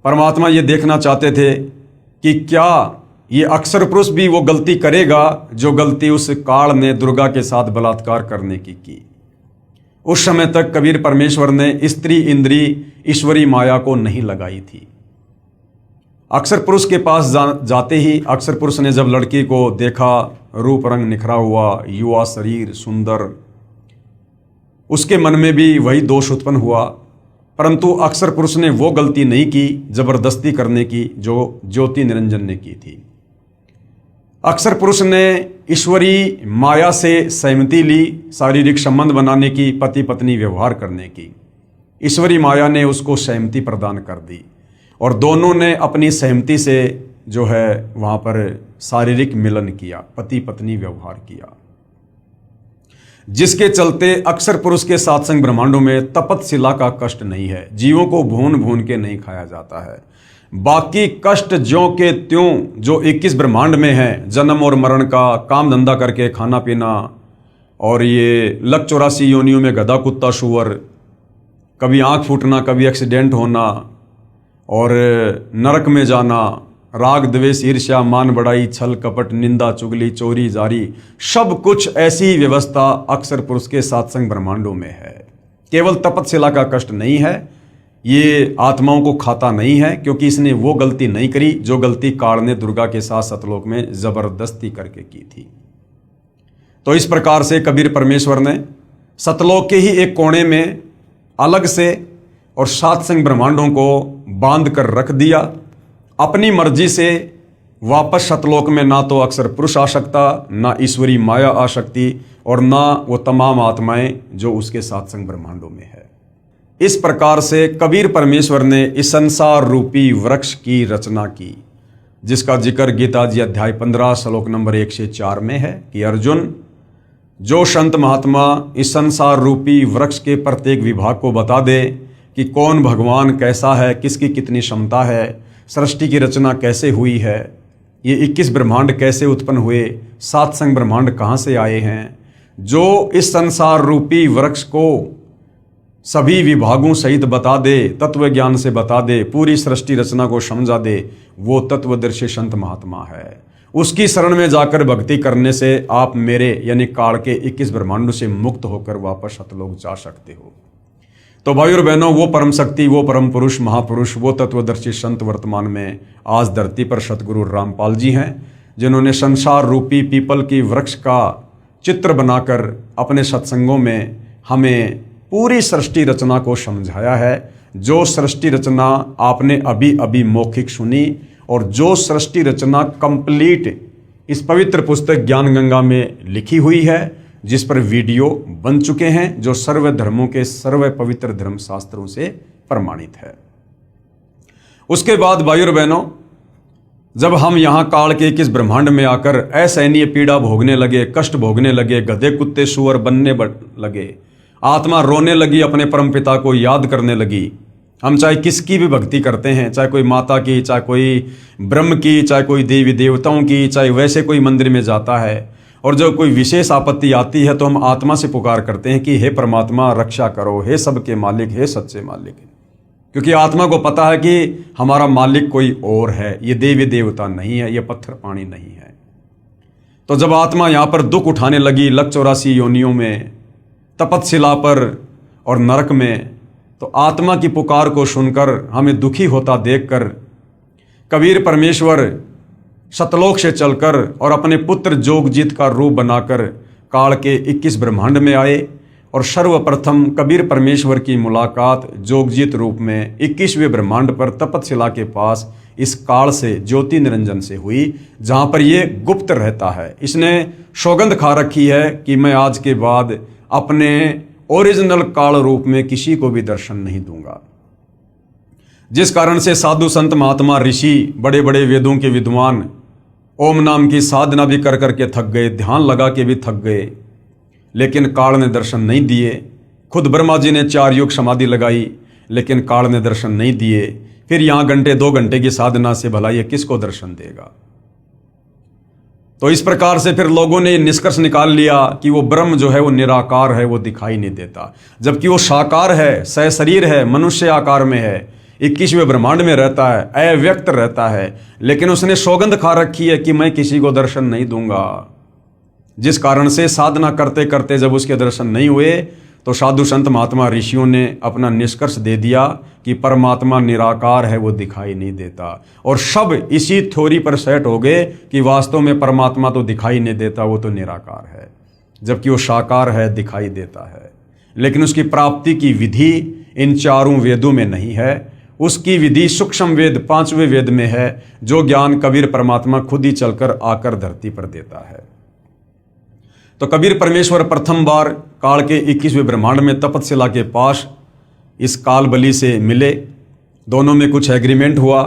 A: परमात्मा ये देखना चाहते थे कि क्या ये अक्सर पुरुष भी वो गलती करेगा जो गलती उस काल ने दुर्गा के साथ बलात्कार करने की। उस समय तक कबीर परमेश्वर ने स्त्री इंद्री ईश्वरी माया को नहीं लगाई थी। अक्सर पुरुष के पास जाते ही अक्सर पुरुष ने जब लड़की को देखा, रूप रंग निखरा हुआ, युवा शरीर, सुंदर, उसके मन में भी वही दोष उत्पन्न हुआ। परंतु अक्सर पुरुष ने वो गलती नहीं की जबरदस्ती करने की जो ज्योति निरंजन ने की थी। अक्सर पुरुष ने ईश्वरी माया से सहमति ली, शारीरिक संबंध बनाने की, पति पत्नी व्यवहार करने की। ईश्वरी माया ने उसको सहमति प्रदान कर दी और दोनों ने अपनी सहमति से जो है वहाँ पर शारीरिक मिलन किया, पति पत्नी व्यवहार किया, जिसके चलते अक्सर पुरुष के सात्संग ब्रह्मांडों में तपतशिला का कष्ट नहीं है। जीवों को भून भून के नहीं खाया जाता है। बाकी कष्ट ज्यों के त्यों जो 21 ब्रह्मांड में है, जन्म और मरण का, काम धंधा करके खाना पीना, और ये लक 84 योनियों में गधा कुत्ता शुअर, कभी आंख फूटना, कभी एक्सीडेंट होना, और नरक में जाना, राग द्वेष ईर्ष्या मान बढ़ाई, छल कपट निंदा चुगली चोरी जारी, सब कुछ ऐसी व्यवस्था अक्सर पुरुष के सात्संग ब्रह्मांडों में है। केवल तपतशिला का कष्ट नहीं है, ये आत्माओं को खाता नहीं है, क्योंकि इसने वो गलती नहीं करी जो गलती काल ने दुर्गा के साथ सतलोक में जबरदस्ती करके की थी। तो इस प्रकार से कबीर परमेश्वर ने सतलोक के ही एक कोने में अलग से और सात्संग ब्रह्मांडों को बांध कर रख दिया। अपनी मर्जी से वापस सतलोक में ना तो अक्सर पुरुष आ सकता, ना ईश्वरी माया आ सकती, और ना वो तमाम आत्माएं जो उसके सात्संग ब्रह्मांडों में है। इस प्रकार से कबीर परमेश्वर ने इस संसार रूपी वृक्ष की रचना की, जिसका जिक्र गीता जी अध्याय 15 श्लोक नंबर 1 से 4 में है कि अर्जुन, जो संत महात्मा इस संसार रूपी वृक्ष के प्रत्येक विभाग को बता दे कि कौन भगवान कैसा है, किसकी कितनी क्षमता है, सृष्टि की रचना कैसे हुई है, ये 21 ब्रह्मांड कैसे उत्पन्न हुए, सात्संग ब्रह्मांड कहाँ से आए हैं, जो इस संसार रूपी वृक्ष को सभी विभागों सहित बता दे, तत्व ज्ञान से बता दे, पूरी सृष्टि रचना को समझा दे, वो तत्वदर्शी संत महात्मा है। उसकी शरण में जाकर भक्ति करने से आप मेरे यानी काल के 21 ब्रह्मांडों से मुक्त होकर वापस सतलोक जा सकते हो। तो भाई और बहनों, वो परम शक्ति, वो परम पुरुष, महापुरुष, वो तत्वदर्शी संत वर्तमान में आज धरती पर सतगुरु रामपाल जी हैं, जिन्होंने संसार रूपी पीपल की वृक्ष का चित्र बनाकर अपने सत्संगों में हमें पूरी सृष्टि रचना को समझाया है। जो सृष्टि रचना आपने अभी अभी मौखिक सुनी, और जो सृष्टि रचना कंप्लीट इस पवित्र पुस्तक ज्ञान गंगा में लिखी हुई है, जिस पर वीडियो बन चुके हैं, जो सर्व धर्मों के सर्व पवित्र धर्म शास्त्रों से प्रमाणित है। उसके बाद भाइयों और बहनों, जब हम यहाँ काल के किस ब्रह्मांड में आकर असहनीय पीड़ा भोगने लगे, कष्ट भोगने लगे, गधे कुत्ते सुअर बनने लगे, आत्मा रोने लगी, अपने परमपिता को याद करने लगी। हम चाहे किसकी भी भक्ति करते हैं, चाहे कोई माता की, चाहे कोई ब्रह्म की, चाहे कोई देवी देवताओं की, चाहे वैसे कोई मंदिर में जाता है, और जब कोई विशेष आपत्ति आती है तो हम आत्मा से पुकार करते हैं कि हे परमात्मा रक्षा करो, हे सबके मालिक, हे सच्चे मालिक। क्योंकि आत्मा को पता है कि हमारा मालिक कोई और है, ये देवी देवता नहीं है, ये पत्थर पानी नहीं है। तो जब आत्मा यहाँ पर दुख उठाने लगी लक 84 योनियों में, तपतशिला पर और नरक में, तो आत्मा की पुकार को सुनकर हमें दुखी होता देखकर कबीर परमेश्वर सतलोक से चलकर और अपने पुत्र जोगजीत का रूप बनाकर काल के 21 ब्रह्मांड में आए, और सर्वप्रथम कबीर परमेश्वर की मुलाकात जोगजीत रूप में 21वें ब्रह्मांड पर तपतशिला के पास इस काल से ज्योति निरंजन से हुई, जहाँ पर ये गुप्त रहता है। इसने सौगंध खा रखी है कि मैं आज के बाद अपने ओरिजिनल काल रूप में किसी को भी दर्शन नहीं दूंगा। जिस कारण से साधु संत महात्मा ऋषि, बड़े बड़े वेदों के विद्वान ओम नाम की साधना भी कर करके थक गए, ध्यान लगा के भी थक गए, लेकिन काल ने दर्शन नहीं दिए। खुद ब्रह्मा जी ने 4 युग समाधि लगाई, लेकिन काल ने दर्शन नहीं दिए। फिर यहाँ घंटे 2 घंटे की साधना से भला ये किसको दर्शन देगा। तो इस प्रकार से फिर लोगों ने निष्कर्ष निकाल लिया कि वो ब्रह्म जो है वो निराकार है, वो दिखाई नहीं देता, जबकि वो साकार है, सशरीर है, मनुष्य आकार में है, 21वें ब्रह्मांड में रहता है, अव्यक्त रहता है, लेकिन उसने सौगंध खा रखी है कि मैं किसी को दर्शन नहीं दूंगा। जिस कारण से साधना करते करते जब उसके दर्शन नहीं हुए तो साधु संत महात्मा ऋषियों ने अपना निष्कर्ष दे दिया कि परमात्मा निराकार है, वो दिखाई नहीं देता। और सब इसी थ्योरी पर सेट हो गए कि वास्तव में परमात्मा तो दिखाई नहीं देता, वो तो निराकार है, जबकि वो साकार है, दिखाई देता है। लेकिन उसकी प्राप्ति की विधि इन चारों वेदों में नहीं है। उसकी विधि सूक्ष्म वेद 5वें वेद में है, जो ज्ञान कबीर परमात्मा खुद ही चलकर आकर धरती पर देता है। तो कबीर परमेश्वर प्रथम बार काल के 21वें ब्रह्मांड में तपतशिला के पास इस काल बलि से मिले। दोनों में कुछ एग्रीमेंट हुआ,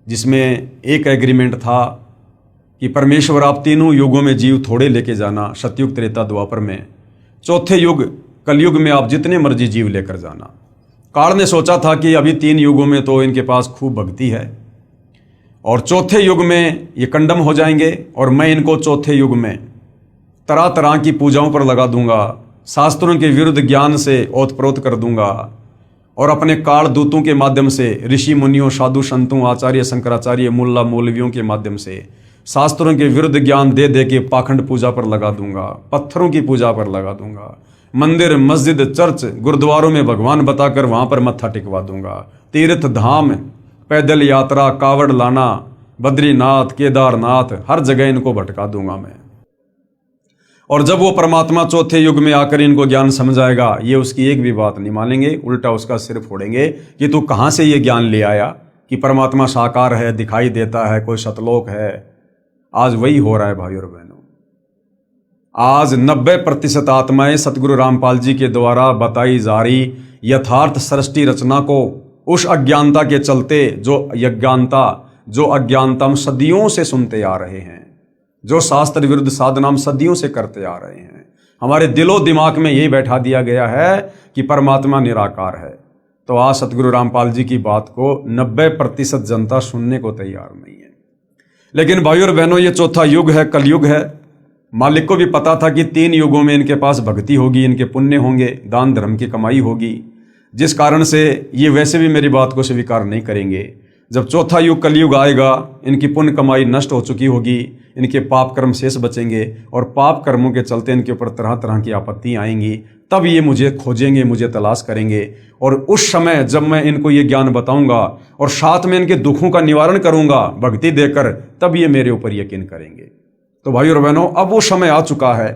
A: जिसमें एक एग्रीमेंट था कि परमेश्वर आप तीनों युगों में जीव थोड़े लेके जाना, सतयुग त्रेता द्वापर में, चौथे युग कलयुग में आप जितने मर्जी जीव लेकर जाना। काल ने सोचा था कि अभी 3 युगों में तो इनके पास खूब भक्ति है और चौथे युग में ये कंडम हो जाएंगे, और मैं इनको चौथे युग में तरह तरह की पूजाओं पर लगा दूंगा, शास्त्रों के विरुद्ध ज्ञान से ओतप्रोत कर दूंगा, और अपने काल दूतों के माध्यम से ऋषि मुनियों, साधु संतों, आचार्य शंकराचार्य, मुल्ला मौलवियों के माध्यम से शास्त्रों के विरुद्ध ज्ञान दे दे के पाखंड पूजा पर लगा दूंगा, पत्थरों की पूजा पर लगा दूंगा, मंदिर, मस्जिद, चर्च, गुरुद्वारों में भगवान बताकर वहां पर मत्था टिकवा दूंगा, तीर्थ धाम, पैदल यात्रा, कावड़ लाना, बद्रीनाथ, केदारनाथ, हर जगह इनको भटका दूंगा मैं। और जब वो परमात्मा चौथे युग में आकर इनको ज्ञान समझाएगा, ये उसकी एक भी बात नहीं मानेंगे, उल्टा उसका सिर फोड़ेंगे कि तू कहाँ से ये ज्ञान ले आया कि परमात्मा साकार है, दिखाई देता है, कोई सतलोक है। आज वही हो रहा है भाई और बहनों। आज 90% आत्माएं सतगुरु रामपाल जी के द्वारा बताई जा रही यथार्थ सृष्टि रचना को उस अज्ञानता के चलते, जो अज्ञानता हम सदियों से सुनते आ रहे हैं, जो शास्त्र विरुद्ध साधना हम सदियों से करते आ रहे हैं, हमारे दिलो दिमाग में यही बैठा दिया गया है कि परमात्मा निराकार है। तो आज सतगुरु रामपाल जी की बात को 90% जनता सुनने को तैयार नहीं है। लेकिन भाइयों और बहनों, ये चौथा युग है, कलयुग है। मालिक को भी पता था कि 3 युगों में इनके पास भक्ति होगी, इनके पुण्य होंगे, दान धर्म की कमाई होगी, जिस कारण से ये वैसे भी मेरी बात को स्वीकार नहीं करेंगे। जब चौथा युग कलयुग आएगा, इनकी पुण्य कमाई नष्ट हो चुकी होगी, इनके पाप कर्म शेष बचेंगे, और पाप कर्मों के चलते इनके ऊपर तरह तरह की आपत्ति आएंगी। तब ये मुझे खोजेंगे, मुझे तलाश करेंगे, और उस समय जब मैं इनको ये ज्ञान बताऊंगा और साथ में इनके दुखों का निवारण करूंगा भक्ति देकर, तब ये मेरे ऊपर यकीन करेंगे। तो भाइयों और बहनों, अब वो समय आ चुका है।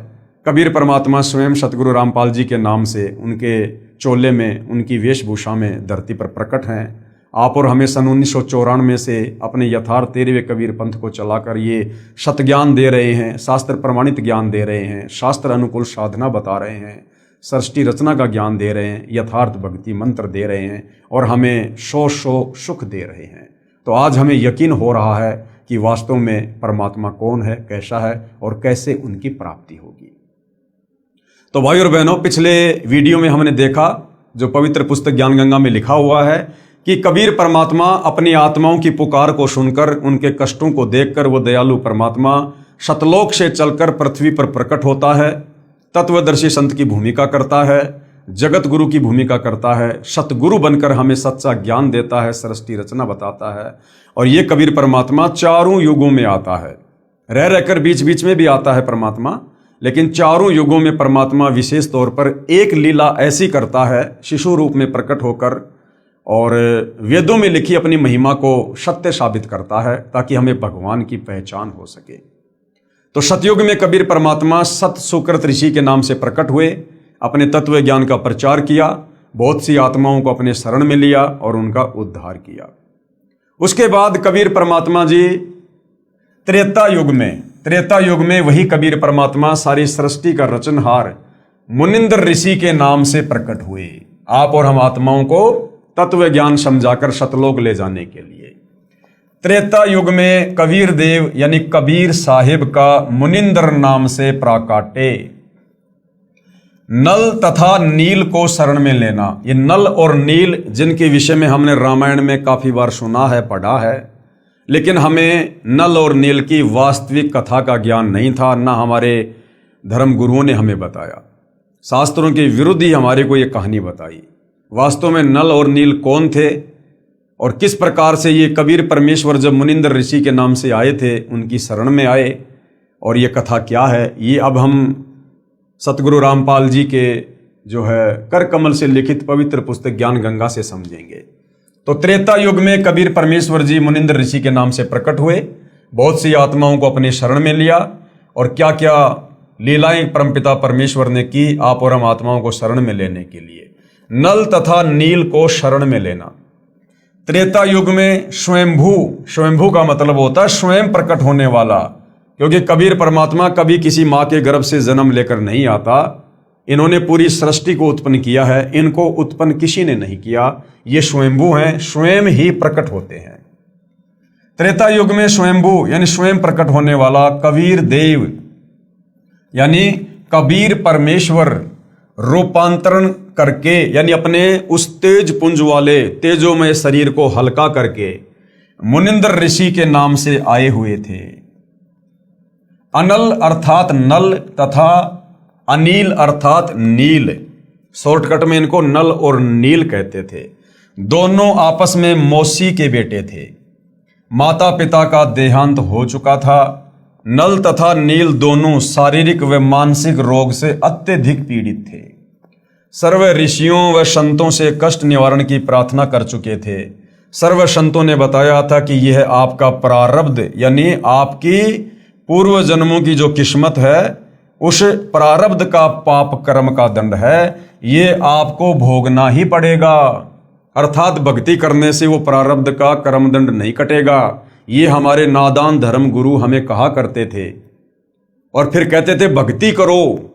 A: कबीर परमात्मा स्वयं सतगुरु रामपाल जी के नाम से, उनके चोले में, उनकी वेशभूषा में धरती पर प्रकट हैं। आप और हमें सन 1994 से अपने यथार्थ 13वें कबीर पंथ को चलाकर ये सतज्ञान दे रहे हैं, शास्त्र प्रमाणित ज्ञान दे रहे हैं, शास्त्र अनुकूल साधना बता रहे हैं, सृष्टि रचना का ज्ञान दे रहे हैं, यथार्थ भक्ति मंत्र दे रहे हैं, और हमें सौ सुख दे रहे हैं। तो आज हमें यकीन हो रहा है कि वास्तव में परमात्मा कौन है, कैसा है, और कैसे उनकी प्राप्ति होगी। तो भाई और बहनों, पिछले वीडियो में हमने देखा, जो पवित्र पुस्तक ज्ञान गंगा में लिखा हुआ है, कि कबीर परमात्मा अपनी आत्माओं की पुकार को सुनकर, उनके कष्टों को देखकर, वो दयालु परमात्मा सतलोक से चलकर पृथ्वी पर प्रकट होता है, तत्वदर्शी संत की भूमिका करता है, जगत गुरु की भूमिका करता है, सतगुरु बनकर हमें सच्चा ज्ञान देता है, सृष्टि रचना बताता है। और ये कबीर परमात्मा चारों युगों में आता है, रह रहकर बीच बीच में भी आता है परमात्मा, लेकिन चारों युगों में परमात्मा विशेष तौर पर एक लीला ऐसी करता है, शिशु रूप में प्रकट होकर, और वेदों में लिखी अपनी महिमा को सत्य साबित करता है, ताकि हमें भगवान की पहचान हो सके। तो सतयुग में कबीर परमात्मा सत सुकृत ऋषि के नाम से प्रकट हुए, अपने तत्व ज्ञान का प्रचार किया, बहुत सी आत्माओं को अपने शरण में लिया और उनका उद्धार किया। उसके बाद कबीर परमात्मा जी त्रेता युग में वही कबीर परमात्मा सारी सृष्टि का रचनहार मुनिंदर ऋषि के नाम से प्रकट हुए, आप और हम आत्माओं को तत्व ज्ञान समझाकर सतलोक ले जाने के लिए। त्रेता युग में कबीर देव यानी कबीर साहिब का मुनिंदर नाम से प्राकाटे। नल तथा नील को शरण में लेना, ये नल और नील जिनके विषय में हमने रामायण में काफी बार सुना है, पढ़ा है, लेकिन हमें नल और नील की वास्तविक कथा का ज्ञान नहीं था, ना हमारे धर्म गुरुओं ने हमें बताया। शास्त्रों के विरुद्ध ही हमारे को ये कहानी बताई। वास्तव में नल और नील कौन थे और किस प्रकार से ये कबीर परमेश्वर जब मुनिंदर ऋषि के नाम से आए थे, उनकी शरण में आए, और ये कथा क्या है, ये अब हम सतगुरु रामपाल जी के जो है कर कमल से लिखित पवित्र पुस्तक ज्ञान गंगा से समझेंगे। तो त्रेता युग में कबीर परमेश्वर जी मुनिंद्र ऋषि के नाम से प्रकट हुए, बहुत सी आत्माओं को अपने शरण में लिया और क्या क्या लीलाएं परमपिता परमेश्वर ने की आप और हम आत्माओं को शरण में लेने के लिए। नल तथा नील को शरण में लेना। त्रेता युग में स्वयंभू का मतलब होता है स्वयं प्रकट होने वाला, क्योंकि कबीर परमात्मा कभी किसी माँ के गर्भ से जन्म लेकर नहीं आता। इन्होंने पूरी सृष्टि को उत्पन्न किया है, इनको उत्पन्न किसी ने नहीं किया। ये स्वयंभू हैं, स्वयं ही प्रकट होते हैं। त्रेता युग में स्वयंभू यानी स्वयं प्रकट होने वाला कबीर देव यानी कबीर परमेश्वर रूपांतरण करके यानी अपने उस तेज पुंज वाले तेजोमय शरीर को हल्का करके मुनिंद्र ऋषि के नाम से आए हुए थे। अनल अर्थात नल तथा अनील अर्थात नील, शॉर्टकट में इनको नल और नील कहते थे। दोनों आपस में मौसी के बेटे थे। माता पिता का देहांत हो चुका था। नल तथा नील दोनों शारीरिक व मानसिक रोग से अत्यधिक पीड़ित थे। सर्व ऋषियों व संतों से कष्ट निवारण की प्रार्थना कर चुके थे। सर्व संतों ने बताया था कि यह आपका प्रारब्ध यानी आपकी पूर्व जन्मों की जो किस्मत है, उस प्रारब्ध का पाप कर्म का दंड है, ये आपको भोगना ही पड़ेगा। अर्थात भक्ति करने से वो प्रारब्ध का कर्म दंड नहीं कटेगा। ये हमारे नादान धर्म गुरु हमें कहा करते थे और फिर कहते थे भक्ति करो।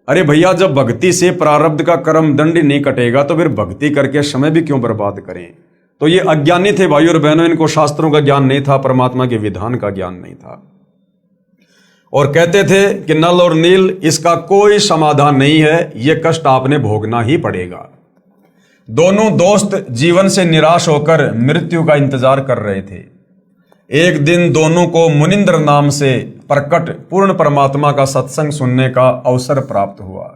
A: अरे भैया, जब भक्ति से प्रारब्ध का कर्म दंड नहीं कटेगा तो फिर भक्ति करके समय भी क्यों बर्बाद करें। तो ये अज्ञानी थे भाइयों और बहनों, इनको शास्त्रों का ज्ञान नहीं था, परमात्मा के विधान का ज्ञान नहीं था और कहते थे कि नल और नील इसका कोई समाधान नहीं है, ये कष्ट आपने भोगना ही पड़ेगा। दोनों दोस्त जीवन से निराश होकर मृत्यु का इंतजार कर रहे थे। एक दिन दोनों को मुनिंद्र नाम से प्रकट पूर्ण परमात्मा का सत्संग सुनने का अवसर प्राप्त हुआ।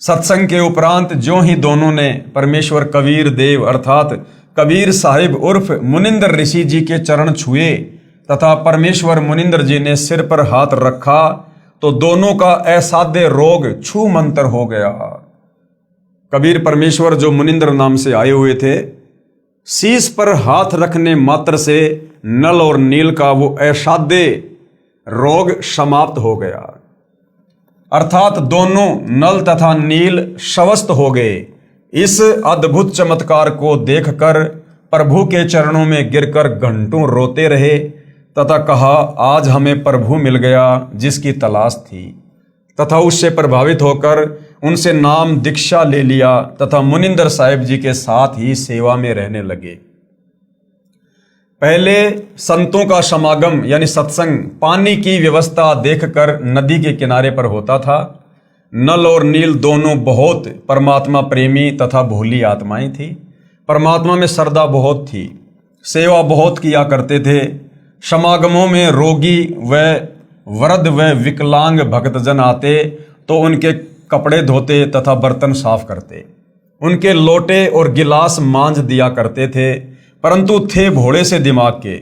A: सत्संग के उपरांत जो ही दोनों ने परमेश्वर कबीर देव अर्थात कबीर साहिब उर्फ मुनिंद्र ऋषि जी के चरण छुए तथा परमेश्वर मुनिंद्र जी ने सिर पर हाथ रखा तो दोनों का असाध्य रोग छू मंतर हो गया। कबीर परमेश्वर जो मुनिंद्र नाम से आए हुए थे, शीश पर हाथ रखने मात्र से नल और नील का वो असाध्य रोग समाप्त हो गया। अर्थात दोनों नल तथा नील स्वस्थ हो गए। इस अद्भुत चमत्कार को देखकर प्रभु के चरणों में गिरकर घंटों रोते रहे तथा कहा, आज हमें प्रभु मिल गया जिसकी तलाश थी। तथा उससे प्रभावित होकर उनसे नाम दीक्षा ले लिया तथा मुनिंद्र साहिब जी के साथ ही सेवा में रहने लगे। पहले संतों का समागम यानी सत्संग पानी की व्यवस्था देखकर नदी के किनारे पर होता था। नल और नील दोनों बहुत परमात्मा प्रेमी तथा भोली आत्माएं थी। परमात्मा में श्रद्धा बहुत थी, सेवा बहुत किया करते थे। समागमों में रोगी व वृद्ध व विकलांग भक्तजन आते तो उनके कपड़े धोते तथा बर्तन साफ करते, उनके लोटे और गिलास मांज दिया करते थे। परंतु थे भोले से दिमाग के,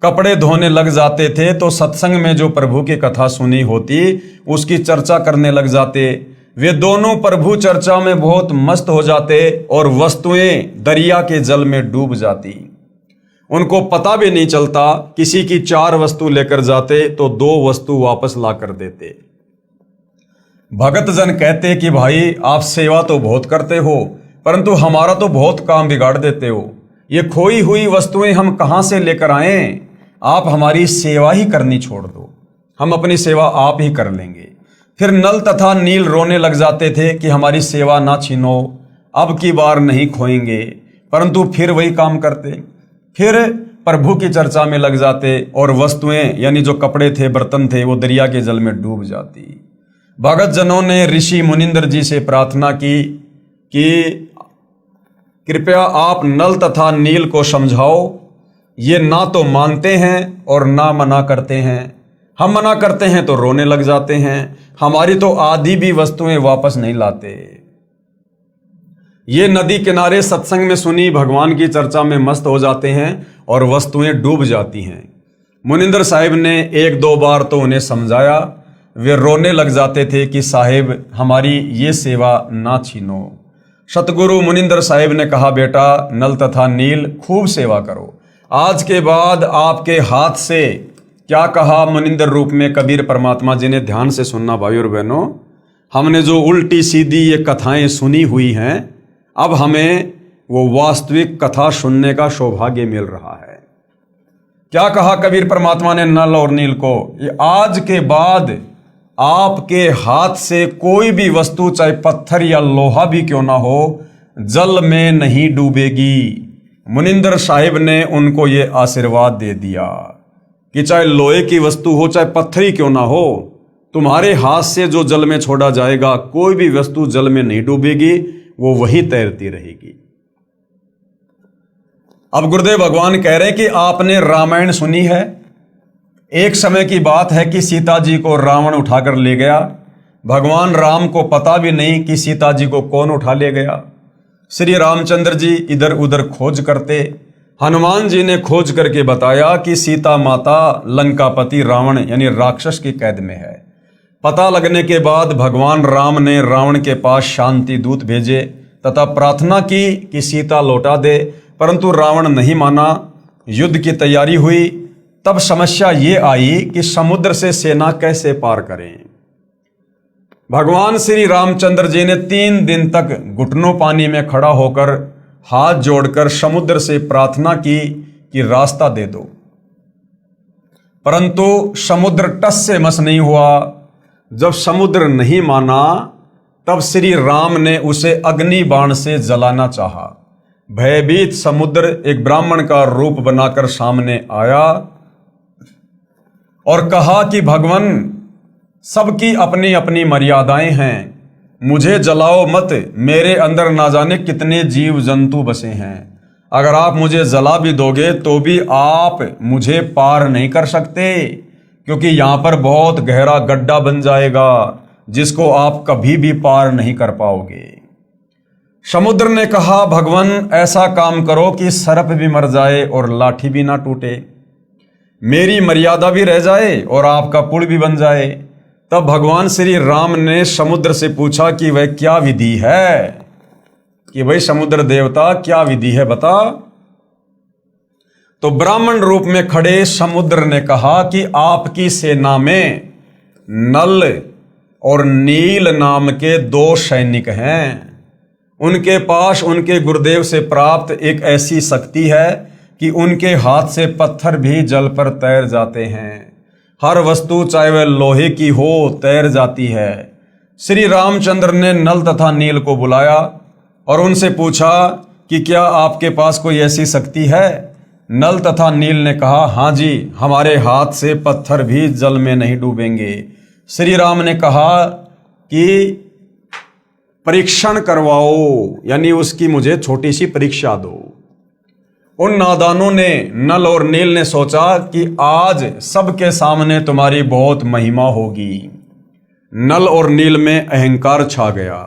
A: कपड़े धोने लग जाते थे तो सत्संग में जो प्रभु की कथा सुनी होती उसकी चर्चा करने लग जाते। वे दोनों प्रभु चर्चा में बहुत मस्त हो जाते और वस्तुएं दरिया के जल में डूब जाती। उनको पता भी नहीं चलता, किसी की 4 वस्तु लेकर जाते तो 2 वस्तु वापस ला कर देते। भगत जन कहते कि भाई आप सेवा तो बहुत करते हो परंतु हमारा तो बहुत काम बिगाड़ देते हो। ये खोई हुई वस्तुएं हम कहाँ से लेकर आएं? आप हमारी सेवा ही करनी छोड़ दो, हम अपनी सेवा आप ही कर लेंगे। फिर नल तथा नील रोने लग जाते थे कि हमारी सेवा ना छीनो, अब की बार नहीं खोएंगे। परंतु फिर वही काम करते, फिर प्रभु की चर्चा में लग जाते और वस्तुएं यानी जो कपड़े थे बर्तन थे वो दरिया के जल में डूब जाती। भगत जनों ने ऋषि मुनिंद्र जी से प्रार्थना की कि कृपया आप नल तथा नील को समझाओ, ये ना तो मानते हैं और ना मना करते हैं। हम मना करते हैं तो रोने लग जाते हैं, हमारी तो आधी भी वस्तुएं वापस नहीं लाते। ये नदी किनारे सत्संग में सुनी भगवान की चर्चा में मस्त हो जाते हैं और वस्तुएं डूब जाती हैं। मुनिंद्र साहिब ने 1-2 बार तो उन्हें समझाया, वे रोने लग जाते थे कि साहिब हमारी ये सेवा ना छीनो। सतगुरु मुनिंदर साहिब ने कहा, बेटा नल तथा नील खूब सेवा करो, आज के बाद आपके हाथ से, क्या कहा मुनिंदर रूप में कबीर परमात्मा जी ने, ध्यान से सुनना भाई और बहनों, हमने जो उल्टी सीधी ये कथाएं सुनी हुई हैं, अब हमें वो वास्तविक कथा सुनने का सौभाग्य मिल रहा है। क्या कहा कबीर परमात्मा ने नल और नील को, ये आज के बाद आपके हाथ से कोई भी वस्तु, चाहे पत्थर या लोहा भी क्यों ना हो, जल में नहीं डूबेगी। मुनिंदर साहिब ने उनको ये आशीर्वाद दे दिया कि चाहे लोहे की वस्तु हो, चाहे पत्थरी क्यों ना हो, तुम्हारे हाथ से जो जल में छोड़ा जाएगा, कोई भी वस्तु जल में नहीं डूबेगी, वो वहीं तैरती रहेगी। अब गुरुदेव भगवान कह रहे हैं कि आपने रामायण सुनी है। एक समय की बात है कि सीता जी को रावण उठाकर ले गया। भगवान राम को पता भी नहीं कि सीता जी को कौन उठा ले गया। श्री रामचंद्र जी इधर उधर खोज करते, हनुमान जी ने खोज करके बताया कि सीता माता लंकापति रावण यानी राक्षस की कैद में है। पता लगने के बाद भगवान राम ने रावण के पास शांति दूत भेजे तथा प्रार्थना की कि सीता लौटा दे, परंतु रावण नहीं माना। युद्ध की तैयारी हुई। तब समस्या ये आई कि समुद्र से सेना कैसे पार करें। भगवान श्री रामचंद्र जी ने 3 दिन तक घुटनों पानी में खड़ा होकर हाथ जोड़कर समुद्र से प्रार्थना की कि रास्ता दे दो, परंतु समुद्र टस से मस नहीं हुआ। जब समुद्र नहीं माना, तब श्री राम ने उसे अग्नि बाण से जलाना चाहा। भयभीत समुद्र एक ब्राह्मण का रूप बनाकर सामने आया और कहा कि भगवान, सबकी अपनी अपनी मर्यादाएं हैं, मुझे जलाओ मत, मेरे अंदर ना जाने कितने जीव जंतु बसे हैं। अगर आप मुझे जला भी दोगे तो भी आप मुझे पार नहीं कर सकते, क्योंकि यहां पर बहुत गहरा गड्ढा बन जाएगा जिसको आप कभी भी पार नहीं कर पाओगे। समुद्र ने कहा, भगवान ऐसा काम करो कि सर्प भी मर जाए और लाठी भी ना टूटे, मेरी मर्यादा भी रह जाए और आपका पुल भी बन जाए। तब भगवान श्री राम ने समुद्र से पूछा कि वह क्या विधि है, कि भाई समुद्र देवता क्या विधि है बता। तो ब्राह्मण रूप में खड़े समुद्र ने कहा कि आपकी सेना में नल और नील नाम के 2 सैनिक हैं। उनके पास उनके गुरुदेव से प्राप्त एक ऐसी शक्ति है कि उनके हाथ से पत्थर भी जल पर तैर जाते हैं। हर वस्तु चाहे वह लोहे की हो तैर जाती है। श्री रामचंद्र ने नल तथा नील को बुलाया और उनसे पूछा कि क्या आपके पास कोई ऐसी शक्ति है। नल तथा नील ने कहा, हाँ जी, हमारे हाथ से पत्थर भी जल में नहीं डूबेंगे। श्री राम ने कहा कि परीक्षण करवाओ, यानी उसकी मुझे छोटी सी परीक्षा दो। उन नादानों ने, नल और नील ने सोचा कि आज सबके सामने तुम्हारी बहुत महिमा होगी। नल और नील में अहंकार छा गया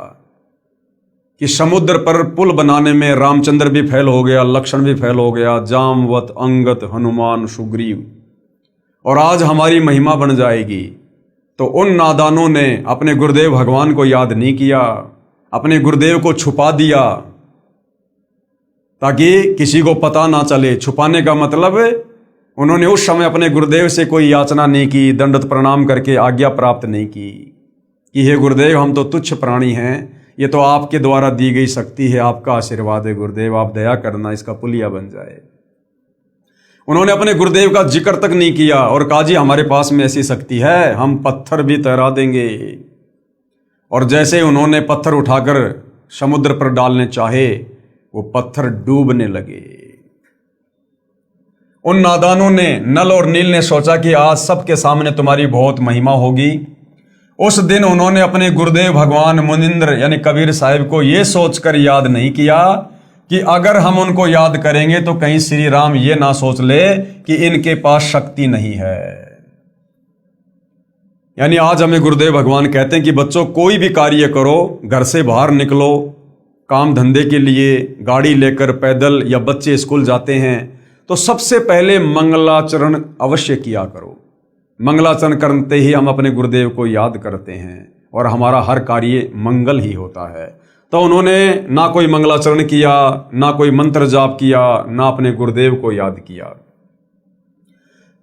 A: कि समुद्र पर पुल बनाने में रामचंद्र भी फेल हो गया, लक्ष्मण भी फेल हो गया, जामवत, अंगद, हनुमान, सुग्रीव, और आज हमारी महिमा बन जाएगी। तो उन नादानों ने अपने गुरुदेव भगवान को याद नहीं किया, अपने गुरुदेव को छुपा दिया ताकि किसी को पता ना चले। छुपाने का मतलब उन्होंने उस समय अपने गुरुदेव से कोई याचना नहीं की, दंडवत प्रणाम करके आज्ञा प्राप्त नहीं की कि हे गुरुदेव, हम तो तुच्छ प्राणी हैं, ये तो आपके द्वारा दी गई शक्ति है, आपका आशीर्वाद है गुरुदेव, आप दया करना, इसका पुलिया बन जाए। उन्होंने अपने गुरुदेव का जिक्र तक नहीं किया और कहा, जी हमारे पास में ऐसी शक्ति है, हम पत्थर भी तैरा देंगे। और जैसे उन्होंने पत्थर उठाकर समुद्र पर डालने चाहे, वो पत्थर डूबने लगे। उन नादानों ने, नल और नील ने सोचा कि आज सबके सामने तुम्हारी बहुत महिमा होगी। उस दिन उन्होंने अपने गुरुदेव भगवान मुनिंद्र यानी कबीर साहिब को यह सोचकर याद नहीं किया कि अगर हम उनको याद करेंगे तो कहीं श्री राम ये ना सोच ले कि इनके पास शक्ति नहीं है। यानी आज हमें गुरुदेव भगवान कहते हैं कि बच्चों, कोई भी कार्य करो, घर से बाहर निकलो काम धंधे के लिए, गाड़ी लेकर, पैदल, या बच्चे स्कूल जाते हैं तो सबसे पहले मंगलाचरण अवश्य किया करो। मंगलाचरण करते ही हम अपने गुरुदेव को याद करते हैं और हमारा हर कार्य मंगल ही होता है। तो उन्होंने ना कोई मंगलाचरण किया, ना कोई मंत्र जाप किया, ना अपने गुरुदेव को याद किया।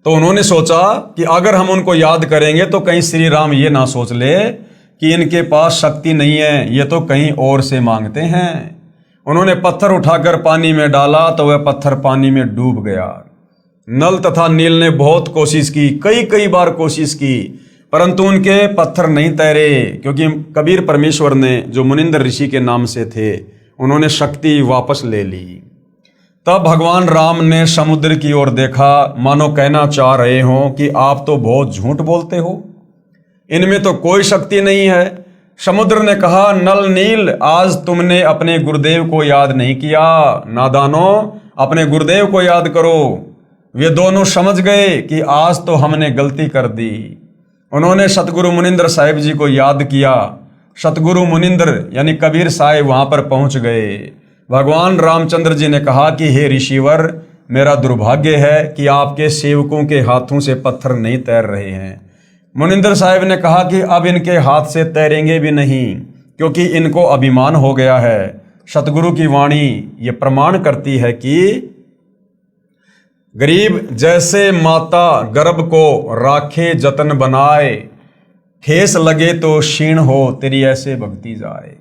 A: तो उन्होंने सोचा कि अगर हम उनको याद करेंगे तो कहीं श्री राम ये ना सोच ले कि इनके पास शक्ति नहीं है, ये तो कहीं और से मांगते हैं। उन्होंने पत्थर उठाकर पानी में डाला तो वह पत्थर पानी में डूब गया। नल तथा नील ने बहुत कोशिश की, कई बार कोशिश की, परंतु उनके पत्थर नहीं तैरे, क्योंकि कबीर परमेश्वर ने, जो मुनिंद्र ऋषि के नाम से थे, उन्होंने शक्ति वापस ले ली। तब भगवान राम ने समुद्र की ओर देखा, मानो कहना चाह रहे हो कि आप तो बहुत झूठ बोलते हो, इनमें तो कोई शक्ति नहीं है। समुद्र ने कहा, नल नील, आज तुमने अपने गुरुदेव को याद नहीं किया। नादानों, अपने गुरुदेव को याद करो। वे दोनों समझ गए कि आज तो हमने गलती कर दी। उन्होंने सतगुरु मुनिंद्र साहिब जी को याद किया। सतगुरु मुनिंद्र यानी कबीर साहिब वहां पर पहुंच गए। भगवान रामचंद्र जी ने कहा कि हे ऋषिवर, मेरा दुर्भाग्य है कि आपके सेवकों के हाथों से पत्थर नहीं तैर रहे हैं। मुनिंद्र साहिब ने कहा कि अब इनके हाथ से तैरेंगे भी नहीं, क्योंकि इनको अभिमान हो गया है। सतगुरु की वाणी ये प्रमाण करती है कि गरीब जैसे माता गर्भ को राखे जतन बनाए, ठेस लगे तो क्षीण हो तेरी ऐसे भक्ति जाए।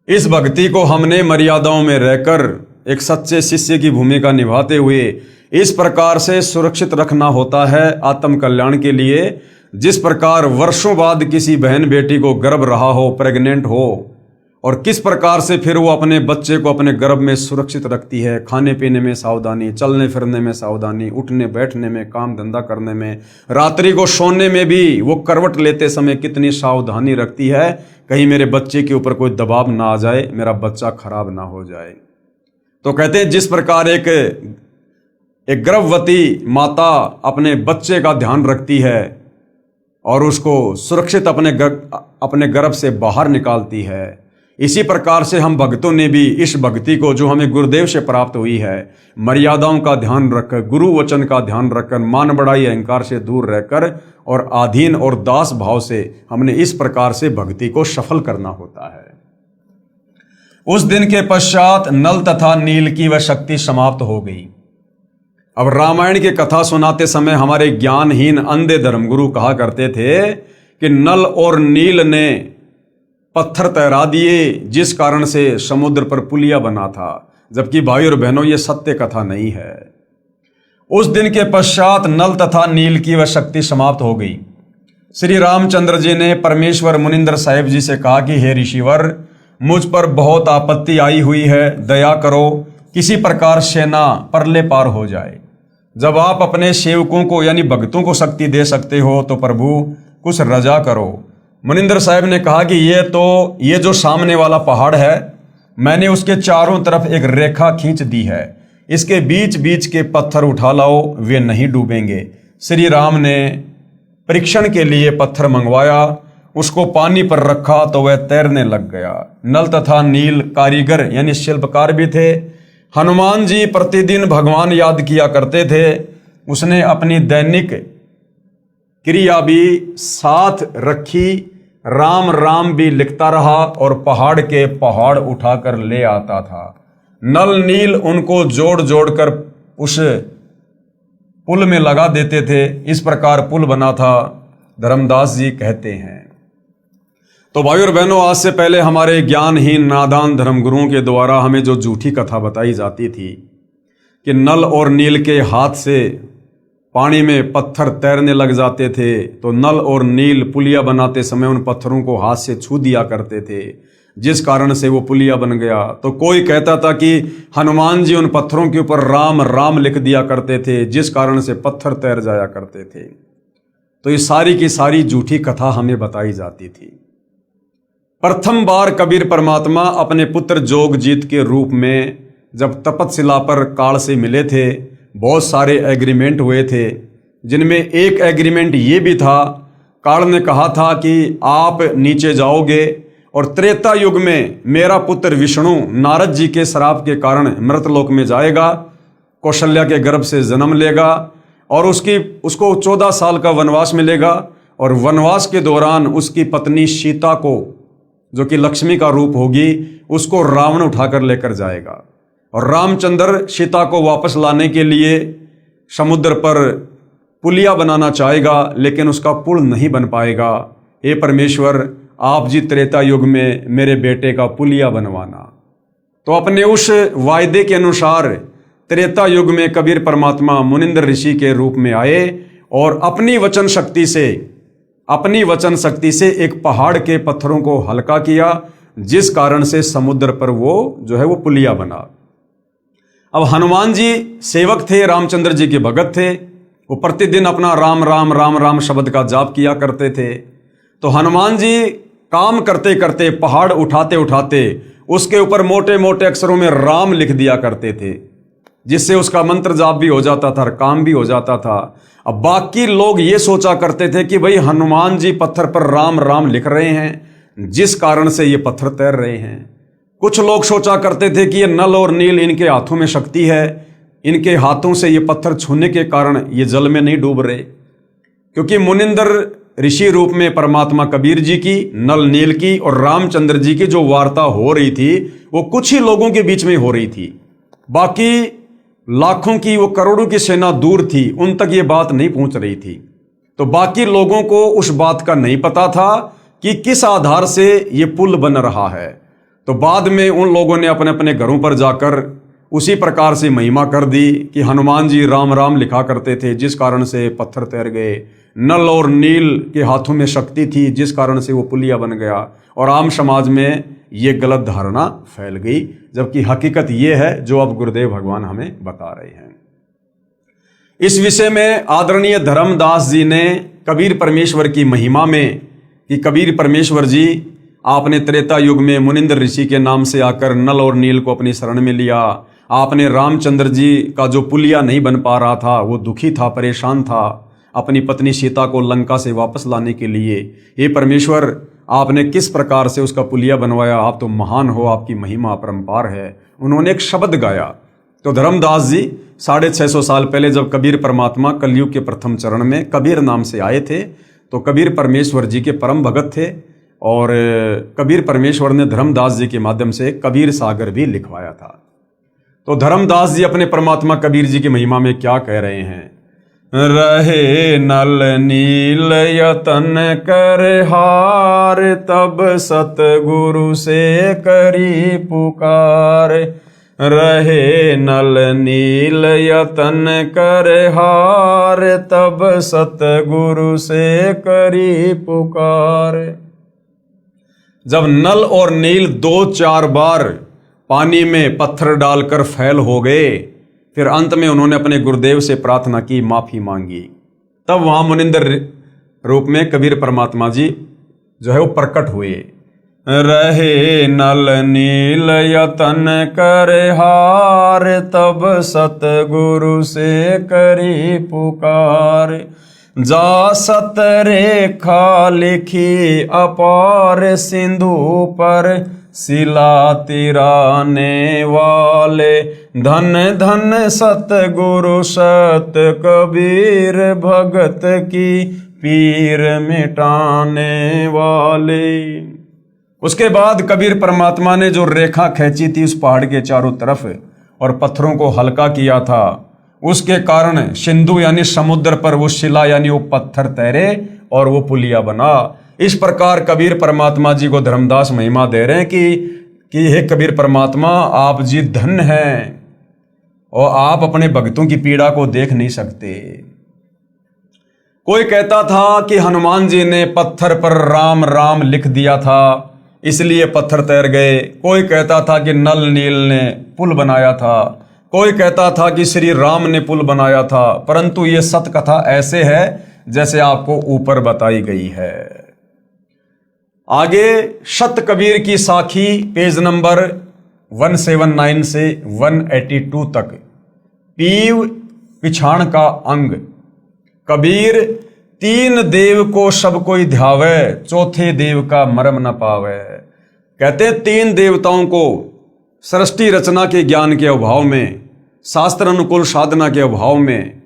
A: इस भक्ति को हमने मर्यादाओं में रहकर एक सच्चे शिष्य की भूमिका निभाते हुए इस प्रकार से सुरक्षित रखना होता है आत्म कल्याण के लिए, जिस प्रकार वर्षों बाद किसी बहन बेटी को गर्भ रहा हो, प्रेग्नेंट हो, और किस प्रकार से फिर वो अपने बच्चे को अपने गर्भ में सुरक्षित रखती है। खाने पीने में सावधानी, चलने फिरने में सावधानी, उठने बैठने में, काम धंधा करने में, रात्रि को सोने में भी वो करवट लेते समय कितनी सावधानी रखती है, कहीं मेरे बच्चे के ऊपर कोई दबाव ना आ जाए, मेरा बच्चा खराब ना हो जाए। तो कहते हैं जिस प्रकार एक गर्भवती माता अपने बच्चे का ध्यान रखती है और उसको सुरक्षित अपने गर्भ से बाहर निकालती है, इसी प्रकार से हम भक्तों ने भी इस भक्ति को जो हमें गुरुदेव से प्राप्त हुई है, मर्यादाओं का ध्यान रखकर, गुरु वचन का ध्यान रखकर, मान बड़ाई अहंकार से दूर रहकर और आधीन और दास भाव से हमने इस प्रकार से भक्ति को सफल करना होता है। उस दिन के पश्चात नल तथा नील की वह शक्ति समाप्त हो गई। अब रामायण की कथा सुनाते समय हमारे ज्ञानहीन अंधे धर्मगुरु कहा करते थे कि नल और नील ने पत्थर तैरा दिए, जिस कारण से समुद्र पर पुलिया बना था, जबकि भाई और बहनों ये सत्य कथा नहीं है। उस दिन के पश्चात नल तथा नील की वह शक्ति समाप्त हो गई। श्री रामचंद्र जी ने परमेश्वर मुनिंद्र साहिब जी से कहा कि हे ऋषिवर, मुझ पर बहुत आपत्ति आई हुई है, दया करो, किसी प्रकार से ना परले पार हो जाए। जब आप अपने सेवकों को यानी भक्तों को शक्ति दे सकते हो तो प्रभु कुछ रजा करो। मुनिंद्र साहिब ने कहा कि ये जो सामने वाला पहाड़ है, मैंने उसके चारों तरफ एक रेखा खींच दी है, इसके बीच बीच के पत्थर उठा लाओ, वे नहीं डूबेंगे। श्री राम ने परीक्षण के लिए पत्थर मंगवाया, उसको पानी पर रखा तो वह तैरने लग गया। नल तथा नील कारीगर यानी शिल्पकार भी थे। हनुमान जी प्रतिदिन भगवान याद किया करते थे। उसने अपनी दैनिक क्रिया भी साथ रखी, राम राम भी लिखता रहा और पहाड़ के पहाड़ उठाकर ले आता था। नल नील उनको जोड़ जोड़कर उस पुल में लगा देते थे। इस प्रकार पुल बना था, धर्मदास जी कहते हैं। तो भाई और बहनों, आज से पहले हमारे ज्ञानहीन नादान धर्मगुरुओं के द्वारा हमें जो झूठी कथा बताई जाती थी कि नल और नील के हाथ से पानी में पत्थर तैरने लग जाते थे, तो नल और नील पुलिया बनाते समय उन पत्थरों को हाथ से छू दिया करते थे, जिस कारण से वो पुलिया बन गया। तो कोई कहता था कि हनुमान जी उन पत्थरों के ऊपर राम राम लिख दिया करते थे, जिस कारण से पत्थर तैर जाया करते थे। तो ये सारी की सारी झूठी कथा हमें बताई जाती थी। प्रथम बार कबीर परमात्मा अपने पुत्र जोगजीत के रूप में जब तपतशिला पर काल से मिले थे, बहुत सारे एग्रीमेंट हुए थे, जिनमें एक एग्रीमेंट ये भी था, काल ने कहा था कि आप नीचे जाओगे और त्रेता युग में मेरा पुत्र विष्णु नारद जी के श्राप के कारण मृतलोक में जाएगा, कौशल्या के गर्भ से जन्म लेगा और उसको 14 साल का वनवास मिलेगा, और वनवास के दौरान उसकी पत्नी सीता को, जो कि लक्ष्मी का रूप होगी, उसको रावण उठाकर लेकर जाएगा। और रामचंद्र सीता को वापस लाने के लिए समुद्र पर पुलिया बनाना चाहेगा, लेकिन उसका पुल नहीं बन पाएगा। हे परमेश्वर, आप जी त्रेता युग में मेरे बेटे का पुलिया बनवाना। तो अपने उस वायदे के अनुसार त्रेता युग में कबीर परमात्मा मुनिंद्र ऋषि के रूप में आए और अपनी वचन शक्ति से एक पहाड़ के पत्थरों को हल्का किया, जिस कारण से समुद्र पर वो पुलिया बना। अब हनुमान जी सेवक थे, रामचंद्र जी के भगत थे। वो प्रतिदिन अपना राम राम राम राम शब्द का जाप किया करते थे। तो हनुमान जी काम करते करते, पहाड़ उठाते उठाते उसके ऊपर मोटे मोटे अक्षरों में राम लिख दिया करते थे, जिससे उसका मंत्र जाप भी हो जाता था और काम भी हो जाता था। अब बाकी लोग ये सोचा करते थे कि भाई हनुमान जी पत्थर पर राम राम लिख रहे हैं, जिस कारण से ये पत्थर तैर रहे हैं। कुछ लोग सोचा करते थे कि ये नल और नील इनके हाथों में शक्ति है, इनके हाथों से ये पत्थर छूने के कारण ये जल में नहीं डूब रहे। क्योंकि मुनिंद्र ऋषि रूप में परमात्मा कबीर जी की, नल नील की और रामचंद्र जी की जो वार्ता हो रही थी, वो कुछ ही लोगों के बीच में हो रही थी। बाकी लाखों की, वो करोड़ों की सेना दूर थी, उन तक ये बात नहीं पहुंच रही थी। तो बाकी लोगों को उस बात का नहीं पता था कि किस आधार से ये पुल बन रहा है। तो बाद में उन लोगों ने अपने अपने घरों पर जाकर उसी प्रकार से महिमा कर दी कि हनुमान जी राम राम लिखा करते थे, जिस कारण से पत्थर तैर गए। नल और नील के हाथों में शक्ति थी, जिस कारण से वो पुलिया बन गया। और आम समाज में ये गलत धारणा फैल गई, जबकि हकीकत ये है जो अब गुरुदेव भगवान हमें बता रहे हैं। इस विषय में आदरणीय धर्मदास जी ने कबीर परमेश्वर की महिमा में कि कबीर परमेश्वर जी आपने त्रेता युग में मुनिंद्र ऋषि के नाम से आकर नल और नील को अपनी शरण में लिया। आपने रामचंद्र जी का जो पुलिया नहीं बन पा रहा था, वो दुखी था, परेशान था, अपनी पत्नी सीता को लंका से वापस लाने के लिए। हे परमेश्वर, आपने किस प्रकार से उसका पुलिया बनवाया, आप तो महान हो, आपकी महिमा अपरंपार है। उन्होंने एक शब्द गाया। तो धर्मदास जी 650 साल पहले जब कबीर परमात्मा कलयुग के प्रथम चरण में कबीर नाम से आए थे, तो कबीर परमेश्वर जी के परम भगत थे, और कबीर परमेश्वर ने धर्मदास जी के माध्यम से कबीर सागर भी लिखवाया था। तो धर्मदास जी अपने परमात्मा कबीर जी की महिमा में क्या कह रहे हैं? रहे नल नील यतन कर हार, तब सतगुरु से करी पुकार। रहे नल नील यतन कर हार, तब सतगुरु से करी पुकार। जब नल और नील 2-4 बार पानी में पत्थर डालकर फैल हो गए, फिर अंत में उन्होंने अपने गुरुदेव से प्रार्थना की, माफी मांगी। तब वहां मुनिंद्र रूप में कबीर परमात्मा जी जो है वो प्रकट हुए। रहे नल नील यतन कर हार, तब सतगुरु से करी पुकार। जा सत रेखा लिखी अपार, सिंधु पर शिला तिराने वाले। धन धन सतगुरु सत कबीर, भगत की पीर मिटाने वाले। उसके बाद कबीर परमात्मा ने जो रेखा खींची थी उस पहाड़ के चारों तरफ और पत्थरों को हल्का किया था, उसके कारण सिंधु यानी समुद्र पर वो शिला यानी वो पत्थर तैरे और वो पुलिया बना। इस प्रकार कबीर परमात्मा जी को धर्मदास महिमा दे रहे हैं कि हे कबीर परमात्मा, आप जी धन हैं और आप अपने भक्तों की पीड़ा को देख नहीं सकते। कोई कहता था कि हनुमान जी ने पत्थर पर राम राम लिख दिया था, इसलिए पत्थर तैर गए। कोई कहता था कि नल नील ने पुल बनाया था। कोई कहता था कि श्री राम ने पुल बनाया था। परंतु ये सत कथा ऐसे है जैसे आपको ऊपर बताई गई है। आगे सत कबीर की साखी पेज नंबर 179 से 182 तक। पीव पिछाण का अंग। कबीर तीन देव को सब कोई ध्यावे, चौथे देव का मरम न पावे। कहते तीन देवताओं को सृष्टि रचना के ज्ञान के अभाव में, शास्त्र अनुकूल साधना के अभाव में,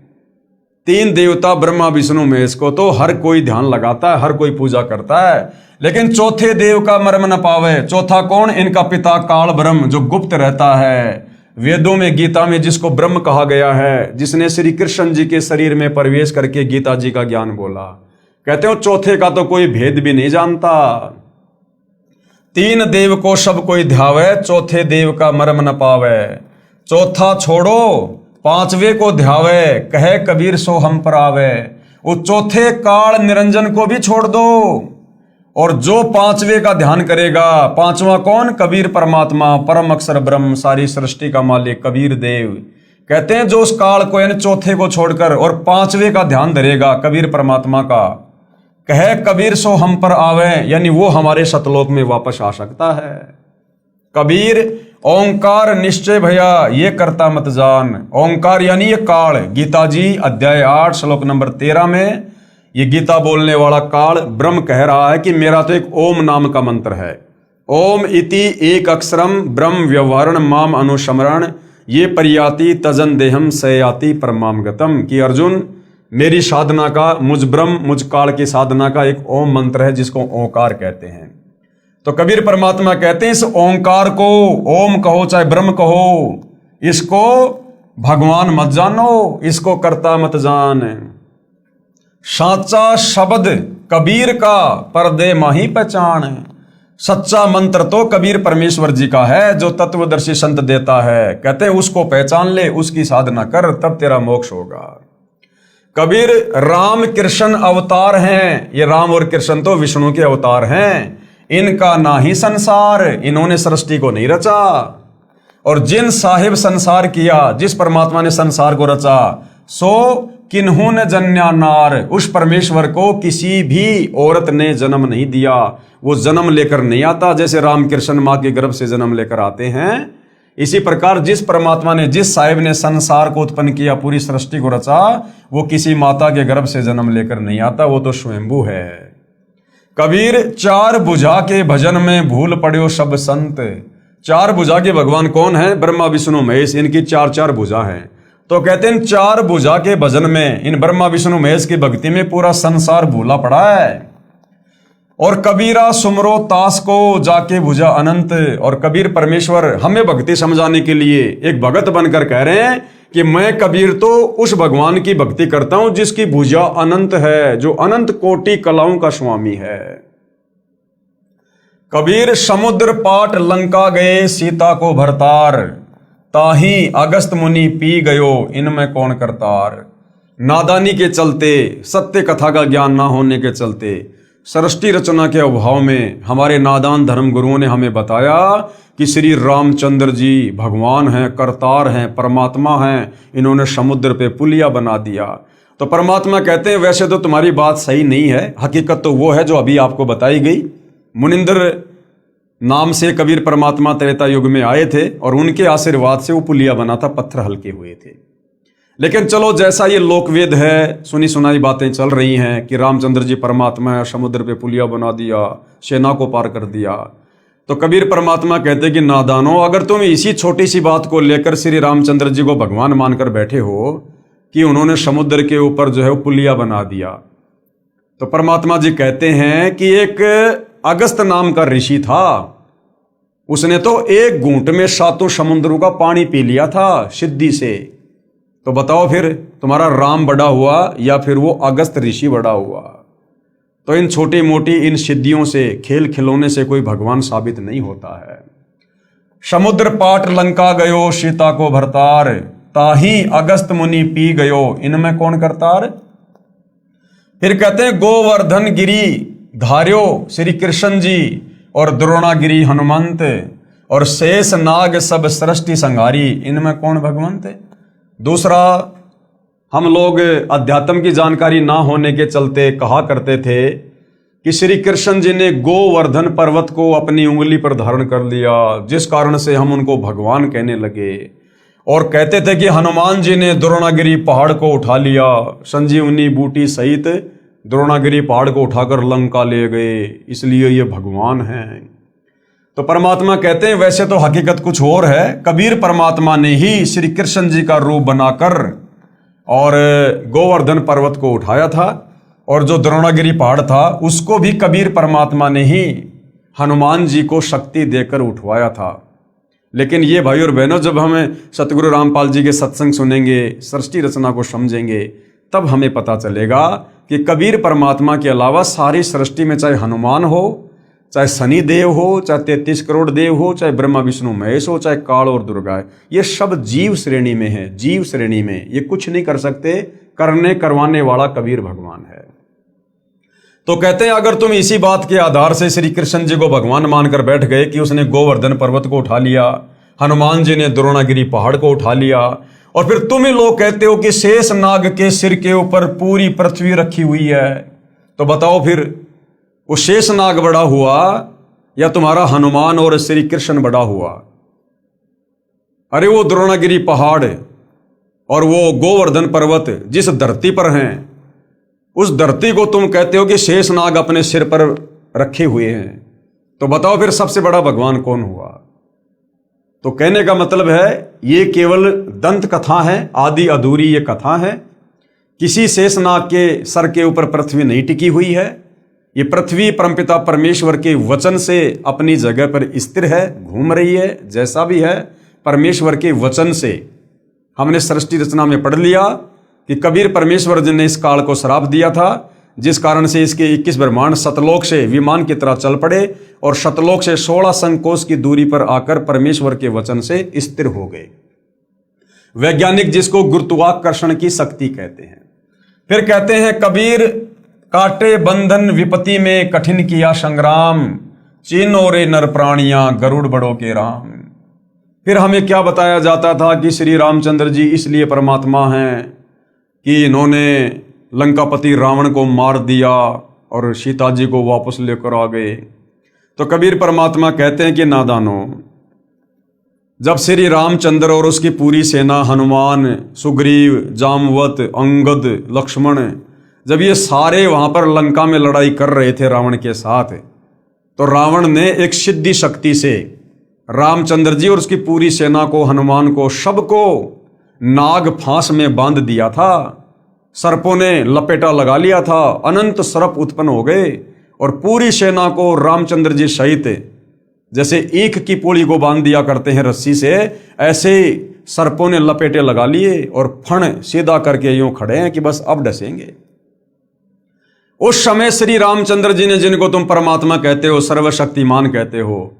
A: तीन देवता ब्रह्मा विष्णु महेश को तो हर कोई ध्यान लगाता है, हर कोई पूजा करता है, लेकिन चौथे देव का मर्म न पावे। चौथा कौन? इनका पिता काल ब्रह्म, जो गुप्त रहता है। वेदों में, गीता में जिसको ब्रह्म कहा गया है, जिसने श्री कृष्ण जी के शरीर में प्रवेश करके गीता जी का ज्ञान बोला, कहते हो चौथे का तो कोई भेद भी नहीं जानता। तीन देव को सब कोई ध्यावे, चौथे देव का मर्म न पावे। चौथा छोड़ो, पांचवे को ध्यावे, कहे कबीर सो हम पर आवे। वो चौथे काल निरंजन को भी छोड़ दो, और जो पांचवे का ध्यान करेगा, पांचवा कौन? कबीर परमात्मा, परम अक्षर ब्रह्म, सारी सृष्टि का मालिक कबीर देव। कहते हैं जो उस काल को यानी चौथे को छोड़कर और पांचवे का ध्यान धरेगा, कबीर परमात्मा का, कहे कबीर सो हम पर आवे, यानी वो हमारे सतलोक में वापस आ सकता है। कबीर ओंकार निश्चय भैया ये करता मत जान। ओंकार यानी ये काल। गीता जी अध्याय 8 श्लोक नंबर 13 में ये गीता बोलने वाला काल ब्रह्म कह रहा है कि मेरा तो एक ओम नाम का मंत्र है। ओम इति एक अक्षरम ब्रह्म व्यवहारण माम अनुस्मरण ये परियाति तजन देहम सयाति परमाम गतम। कि अर्जुन, मेरी साधना का, मुझ ब्रह्म मुझ काल की साधना का एक ओम मंत्र है जिसको ओंकार कहते हैं। तो कबीर परमात्मा कहते हैं इस ओंकार को, ओम कहो चाहे ब्रह्म कहो, इसको भगवान मत जानो, इसको करता मत जान। साचा शब्द कबीर का पर्दे माही पहचान। सच्चा मंत्र तो कबीर परमेश्वर जी का है जो तत्वदर्शी संत देता है। कहते हैं उसको पहचान ले, उसकी साधना कर, तब तेरा मोक्ष होगा। कबीर राम कृष्ण अवतार हैं। ये राम और कृष्ण तो विष्णु के अवतार हैं। इनका ना ही संसार, इन्होंने सृष्टि को नहीं रचा। और जिन साहिब संसार किया, जिस परमात्मा ने संसार को रचा, सो किन्हू ने जन्या नार, उस परमेश्वर को किसी भी औरत ने जन्म नहीं दिया। वो जन्म लेकर नहीं आता, जैसे राम कृष्ण माँ के गर्भ से जन्म लेकर आते हैं। इसी प्रकार जिस परमात्मा ने, जिस साहिब ने संसार को उत्पन्न किया, पूरी सृष्टि को रचा, वो किसी माता के गर्भ से जन्म लेकर नहीं आता, वो तो स्वयंभू है। कबीर चार भुजा के भजन में भूल पड़ो सब संत। चार भुजा के भगवान कौन है? ब्रह्मा विष्णु महेश। इनकी चार चार भुजा हैं। तो कहते हैं चार भुजा के भजन में, इन ब्रह्मा विष्णु महेश की भक्ति में पूरा संसार भूला पड़ा है। और कबीरा सुमरो तास को जाके भुजा अनंत। और कबीर परमेश्वर हमें भक्ति समझाने के लिए एक भगत बनकर कह रहे हैं कि मैं कबीर तो उस भगवान की भक्ति करता हूं जिसकी भुजा अनंत है, जो अनंत कोटि कलाओं का स्वामी है। कबीर समुद्र पाट लंका गए सीता को भरतार, ताही अगस्त मुनि पी गयो इनमें कौन करतार। नादानी के चलते, सत्य कथा का ज्ञान ना होने के चलते, सृष्टि रचना के अभाव में हमारे नादान धर्म गुरुओं ने हमें बताया कि श्री रामचंद्र जी भगवान हैं, करतार हैं, परमात्मा हैं। इन्होंने समुद्र पे पुलिया बना दिया। तो परमात्मा कहते हैं वैसे तो तुम्हारी बात सही नहीं है, हकीकत तो वो है जो अभी आपको बताई गई। मुनिंद्र नाम से कबीर परमात्मा त्रेता युग में आए थे और उनके आशीर्वाद से वो पुलिया बना था, पत्थर हल्के हुए थे। लेकिन चलो जैसा ये लोकवेद है, सुनी सुनाई बातें चल रही हैं कि रामचंद्र जी परमात्मा है, समुद्र पे पुलिया बना दिया, सेना को पार कर दिया। तो कबीर परमात्मा कहते कि नादानो, अगर तुम इसी छोटी सी बात को लेकर श्री रामचंद्र जी को भगवान मानकर बैठे हो कि उन्होंने समुद्र के ऊपर जो है वो पुलिया बना दिया, तो परमात्मा जी कहते हैं कि एक अगस्त नाम का ऋषि था, उसने तो एक घूंट में 7 समुद्रों का पानी पी लिया था सिद्धि से। तो बताओ फिर तुम्हारा राम बड़ा हुआ या फिर वो अगस्त ऋषि बड़ा हुआ? तो इन छोटी मोटी इन सिद्धियों से, खेल खिलौने से कोई भगवान साबित नहीं होता है। समुद्र पाट लंका गयो सीता को भरतार, ताही अगस्त मुनि पी गयो इनमें कौन करतार। फिर कहते हैं गोवर्धन गिरी धार्यो श्री कृष्ण जी और द्रोणागिरी हनुमंत, और शेष नाग सब सृष्टि संहारी इनमें कौन भगवंत। दूसरा, हम लोग अध्यात्म की जानकारी ना होने के चलते कहा करते थे कि श्री कृष्ण जी ने गोवर्धन पर्वत को अपनी उंगली पर धारण कर लिया, जिस कारण से हम उनको भगवान कहने लगे। और कहते थे कि हनुमान जी ने द्रोणागिरी पहाड़ को उठा लिया, संजीवनी बूटी सहित द्रोणागिरी पहाड़ को उठाकर लंका ले गए, इसलिए ये भगवान हैं। तो परमात्मा कहते हैं वैसे तो हकीकत कुछ और है। कबीर परमात्मा ने ही श्री कृष्ण जी का रूप बनाकर और गोवर्धन पर्वत को उठाया था, और जो द्रोणागिरी पहाड़ था उसको भी कबीर परमात्मा ने ही हनुमान जी को शक्ति देकर उठवाया था। लेकिन ये भाई और बहनों, जब हमें सतगुरु रामपाल जी के सत्संग सुनेंगे, सृष्टि रचना को समझेंगे, तब हमें पता चलेगा कि कबीर परमात्मा के अलावा सारी सृष्टि में चाहे हनुमान हो, चाहे शनि देव हो, चाहे 33 करोड़ देव हो, चाहे ब्रह्मा विष्णु महेश हो, चाहे काल और दुर्गा है, ये सब जीव श्रेणी में है। जीव श्रेणी में ये कुछ नहीं कर सकते, करने करवाने वाला कबीर भगवान है। तो कहते हैं अगर तुम इसी बात के आधार से श्री कृष्ण जी को भगवान मानकर बैठ गए कि उसने गोवर्धन पर्वत को उठा लिया, हनुमान जी ने द्रोणागिरी पहाड़ को उठा लिया, और फिर तुम ही लोग कहते हो कि शेष नाग के सिर के ऊपर पूरी पृथ्वी रखी हुई है, तो बताओ फिर वो शेष नाग बड़ा हुआ या तुम्हारा हनुमान और श्री कृष्ण बड़ा हुआ? अरे वो द्रोणागिरी पहाड़ और वो गोवर्धन पर्वत जिस धरती पर हैं, उस धरती को तुम कहते हो कि शेष नाग अपने सिर पर रखे हुए हैं, तो बताओ फिर सबसे बड़ा भगवान कौन हुआ? तो कहने का मतलब है ये केवल दंत कथा है, आदि अधूरी ये कथा है। किसी शेष नाग के सर के ऊपर पृथ्वी नहीं टिकी हुई है। ये पृथ्वी परमपिता परमेश्वर के वचन से अपनी जगह पर स्थिर है, घूम रही है। जैसा भी है परमेश्वर के वचन से। हमने सृष्टि रचना में पढ़ लिया कि कबीर परमेश्वर जी ने इस काल को श्राप दिया था, जिस कारण से इसके 21 ब्रह्मांड सतलोक से विमान की तरह चल पड़े और सतलोक से 16 संकोश की दूरी पर आकर परमेश्वर के वचन से स्थिर हो गए। वैज्ञानिक जिसको गुरुत्वाकर्षण की शक्ति कहते हैं। फिर कहते हैं कबीर काटे बंधन विपत्ति में कठिन किया संग्राम, चीनो रे नर प्राणियां गरुड़ बड़ों के राम। फिर हमें क्या बताया जाता था कि श्री रामचंद्र जी इसलिए परमात्मा हैं कि इन्होंने लंकापति रावण को मार दिया और सीता जी को वापस लेकर आ गए। तो कबीर परमात्मा कहते हैं कि नादानो, जब श्री रामचंद्र और उसकी पूरी सेना हनुमान, सुग्रीव, जामवत, अंगद, लक्ष्मण, जब ये सारे वहां पर लंका में लड़ाई कर रहे थे रावण के साथ, तो रावण ने एक सिद्धि शक्ति से रामचंद्र जी और उसकी पूरी सेना को, हनुमान को, सबको नाग फांस में बांध दिया था। सर्पों ने लपेटा लगा लिया था, अनंत सर्प उत्पन्न हो गए और पूरी सेना को रामचंद्र जी सहित जैसे ईख की पोली को बांध दिया करते हैं रस्सी से, ऐसे सर्पों ने लपेटे लगा लिए और फण सीधा करके यूं खड़े हैं कि बस अब डसेंगे। उस समय श्री रामचंद्र जी ने, जिनको तुम परमात्मा कहते हो, सर्वशक्तिमान कहते हो,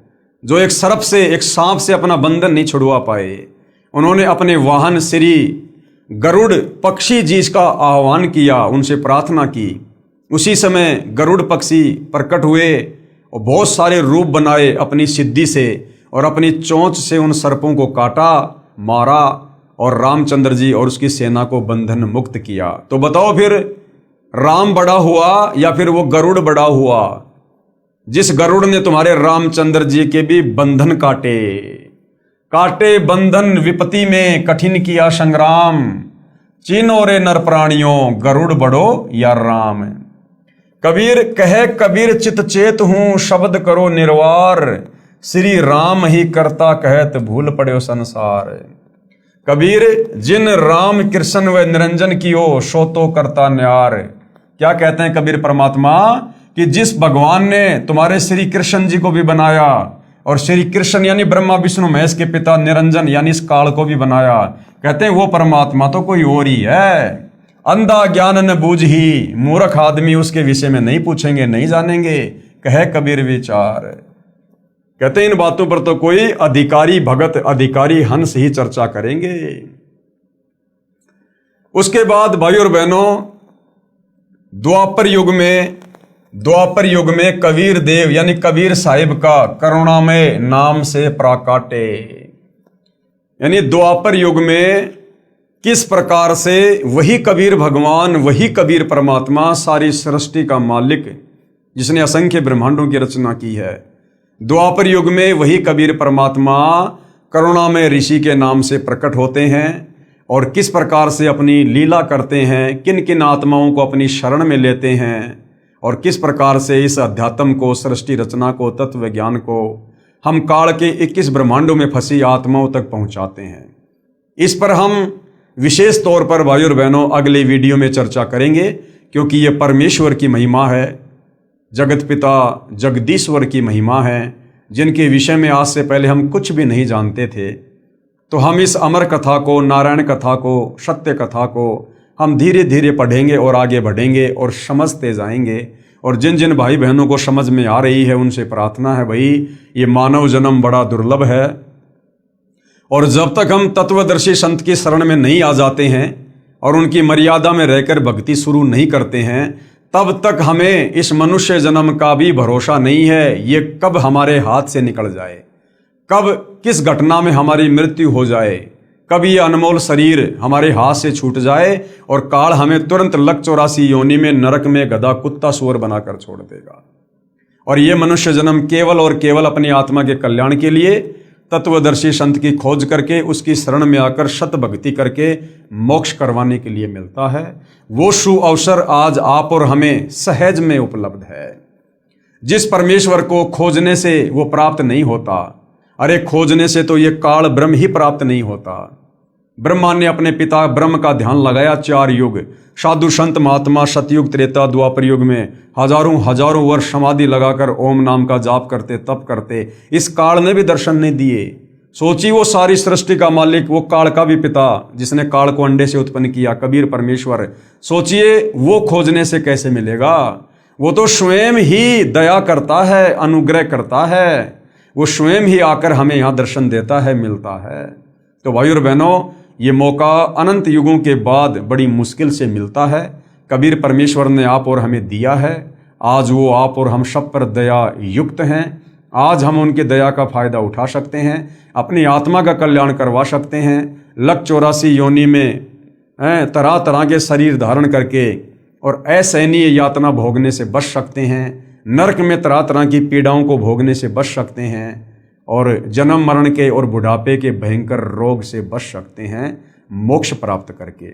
A: जो एक सर्प से, एक सांप से अपना बंधन नहीं छुड़वा पाए, उन्होंने अपने वाहन श्री गरुड़ पक्षी जी का आह्वान किया, उनसे प्रार्थना की। उसी समय गरुड़ पक्षी प्रकट हुए और बहुत सारे रूप बनाए अपनी सिद्धि से, और अपनी चोंच से उन सर्पों को काटा, मारा और रामचंद्र जी और उसकी सेना को बंधन मुक्त किया। तो बताओ फिर राम बड़ा हुआ या फिर वो गरुड़ बड़ा हुआ, जिस गरुड़ ने तुम्हारे रामचंद्र जी के भी बंधन काटे? काटे बंधन विपत्ति में कठिन किया संग्राम, चीनो रे नर प्राणियों गरुड़ बड़ो या राम। कबीर कहे कबीर चित चेत हूं शब्द करो निर्वार, श्री राम ही करता कहत भूल पड़ो संसार। कबीर जिन राम कृष्ण व निरंजन कियो सो तो करता न्यार। क्या कहते हैं कबीर परमात्मा कि जिस भगवान ने तुम्हारे श्री कृष्ण जी को भी बनाया, और श्री कृष्ण यानी ब्रह्मा विष्णु महेश के पिता, निरंजन यानी इस काल को भी बनाया, कहते हैं वो परमात्मा तो कोई और ही है। अंधा ज्ञान न बूझ ही, मूर्ख आदमी उसके विषय में नहीं पूछेंगे, नहीं जानेंगे, कहे कबीर विचार। कहते हैं इन बातों पर तो कोई अधिकारी भगत, अधिकारी हंस ही चर्चा करेंगे। उसके बाद भाई और बहनों, द्वापर युग में कबीर देव यानी कबीर साहिब का करुणामय नाम से प्राकाटे, यानी द्वापर युग में किस प्रकार से वही कबीर भगवान, वही कबीर परमात्मा, सारी सृष्टि का मालिक, जिसने असंख्य ब्रह्मांडों की रचना की है, द्वापर युग में वही कबीर परमात्मा करुणामय ऋषि के नाम से प्रकट होते हैं और किस प्रकार से अपनी लीला करते हैं, किन किन आत्माओं को अपनी शरण में लेते हैं और किस प्रकार से इस अध्यात्म को, सृष्टि रचना को, तत्व विज्ञान को हम काल के 21 ब्रह्मांडों में फंसी आत्माओं तक पहुंचाते हैं। इस पर हम विशेष तौर पर भाई और बहनों अगले वीडियो में चर्चा करेंगे, क्योंकि ये परमेश्वर की महिमा है, जगत पिता जगदीश्वर की महिमा है, जिनके विषय में आज से पहले हम कुछ भी नहीं जानते थे। तो हम इस अमर कथा को, नारायण कथा को, सत्य कथा को हम धीरे धीरे पढ़ेंगे और आगे बढ़ेंगे और समझते जाएंगे। और जिन जिन भाई बहनों को समझ में आ रही है उनसे प्रार्थना है, भाई ये मानव जन्म बड़ा दुर्लभ है, और जब तक हम तत्वदर्शी संत की शरण में नहीं आ जाते हैं और उनकी मर्यादा में रहकर भक्ति शुरू नहीं करते हैं, तब तक हमें इस मनुष्य जन्म का भी भरोसा नहीं है। ये कब हमारे हाथ से निकल जाए, कब किस घटना में हमारी मृत्यु हो जाए, कब ये अनमोल शरीर हमारे हाथ से छूट जाए और काल हमें तुरंत लक 84 योनि में, नरक में गधा कुत्ता सूअर बनाकर छोड़ देगा। और ये मनुष्य जन्म केवल और केवल अपनी आत्मा के कल्याण के लिए तत्वदर्शी संत की खोज करके, उसकी शरण में आकर सत भक्ति करके मोक्ष करवाने के लिए मिलता है। वो शु अवसर आज आप और हमें सहज में उपलब्ध है। जिस परमेश्वर को खोजने से वो प्राप्त नहीं होता, अरे खोजने से तो ये काल ब्रह्म ही प्राप्त नहीं होता। ब्रह्मा ने अपने पिता ब्रह्म का ध्यान लगाया 4 युग, साधु संत महात्मा सतयुग त्रेता द्वापर युग में हजारों वर्ष समाधि लगाकर ओम नाम का जाप करते, तप करते, इस काल ने भी दर्शन नहीं दिए। सोची वो सारी सृष्टि का मालिक, वो काल का भी पिता जिसने काल को अंडे से उत्पन्न किया, कबीर परमेश्वर, सोचिए वो खोजने से कैसे मिलेगा। वो तो स्वयं ही दया करता है, अनुग्रह करता है, वो स्वयं ही आकर हमें यहाँ दर्शन देता है, मिलता है। तो भाई और बहनों, ये मौका अनंत युगों के बाद बड़ी मुश्किल से मिलता है। कबीर परमेश्वर ने आप और हमें दिया है। आज वो आप और हम सब पर दया युक्त हैं। आज हम उनके दया का फायदा उठा सकते हैं, अपनी आत्मा का कल्याण करवा सकते हैं। लक 84 योनि में तरह तरह के शरीर धारण करके और असहनीय यातना भोगने से बच सकते हैं। नरक में तरह तरह की पीड़ाओं को भोगने से बच सकते हैं और जन्म मरण के और बुढ़ापे के भयंकर रोग से बच सकते हैं मोक्ष प्राप्त करके।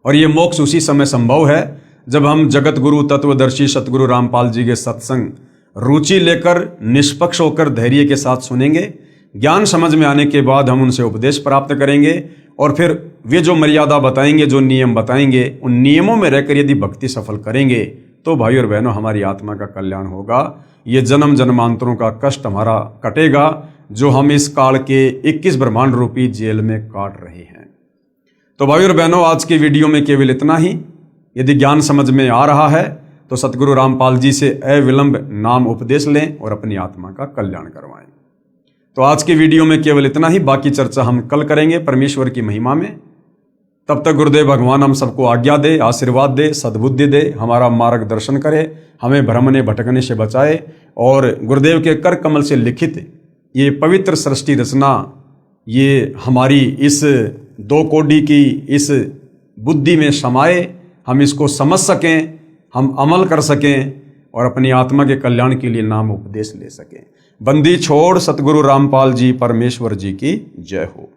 A: और ये मोक्ष उसी समय संभव है जब हम जगत गुरु तत्वदर्शी सतगुरु रामपाल जी के सत्संग रुचि लेकर, निष्पक्ष होकर, धैर्य के साथ सुनेंगे। ज्ञान समझ में आने के बाद हम उनसे उपदेश प्राप्त करेंगे और फिर वे जो मर्यादा बताएंगे, जो नियम बताएंगे, उन नियमों में रहकर यदि भक्ति सफल करेंगे तो भाई और बहनों हमारी आत्मा का कल्याण होगा। ये जन्म जन्मांतरों का कष्ट हमारा कटेगा जो हम इस काल के 21 ब्रह्मांड रूपी जेल में काट रहे हैं। तो भाई और बहनों, आज की वीडियो में केवल इतना ही। यदि ज्ञान समझ में आ रहा है तो सतगुरु रामपाल जी से अविलंब नाम उपदेश लें और अपनी आत्मा का कल्याण करवाएं। तो आज की वीडियो में केवल इतना ही, बाकी चर्चा हम कल करेंगे परमेश्वर की महिमा में। तब तक गुरुदेव भगवान हम सबको आज्ञा दे, आशीर्वाद दे, सद्बुद्धि दे, हमारा मार्गदर्शन करे, हमें भ्रमने भटकने से बचाए और गुरुदेव के कर कमल से लिखित ये पवित्र सृष्टि रचना, ये हमारी इस 2 कोटि की इस बुद्धि में समाये, हम इसको समझ सकें, हम अमल कर सकें और अपनी आत्मा के कल्याण के लिए नाम उपदेश ले सकें। बंदी छोड़ सतगुरु रामपाल जी परमेश्वर जी की जय हो।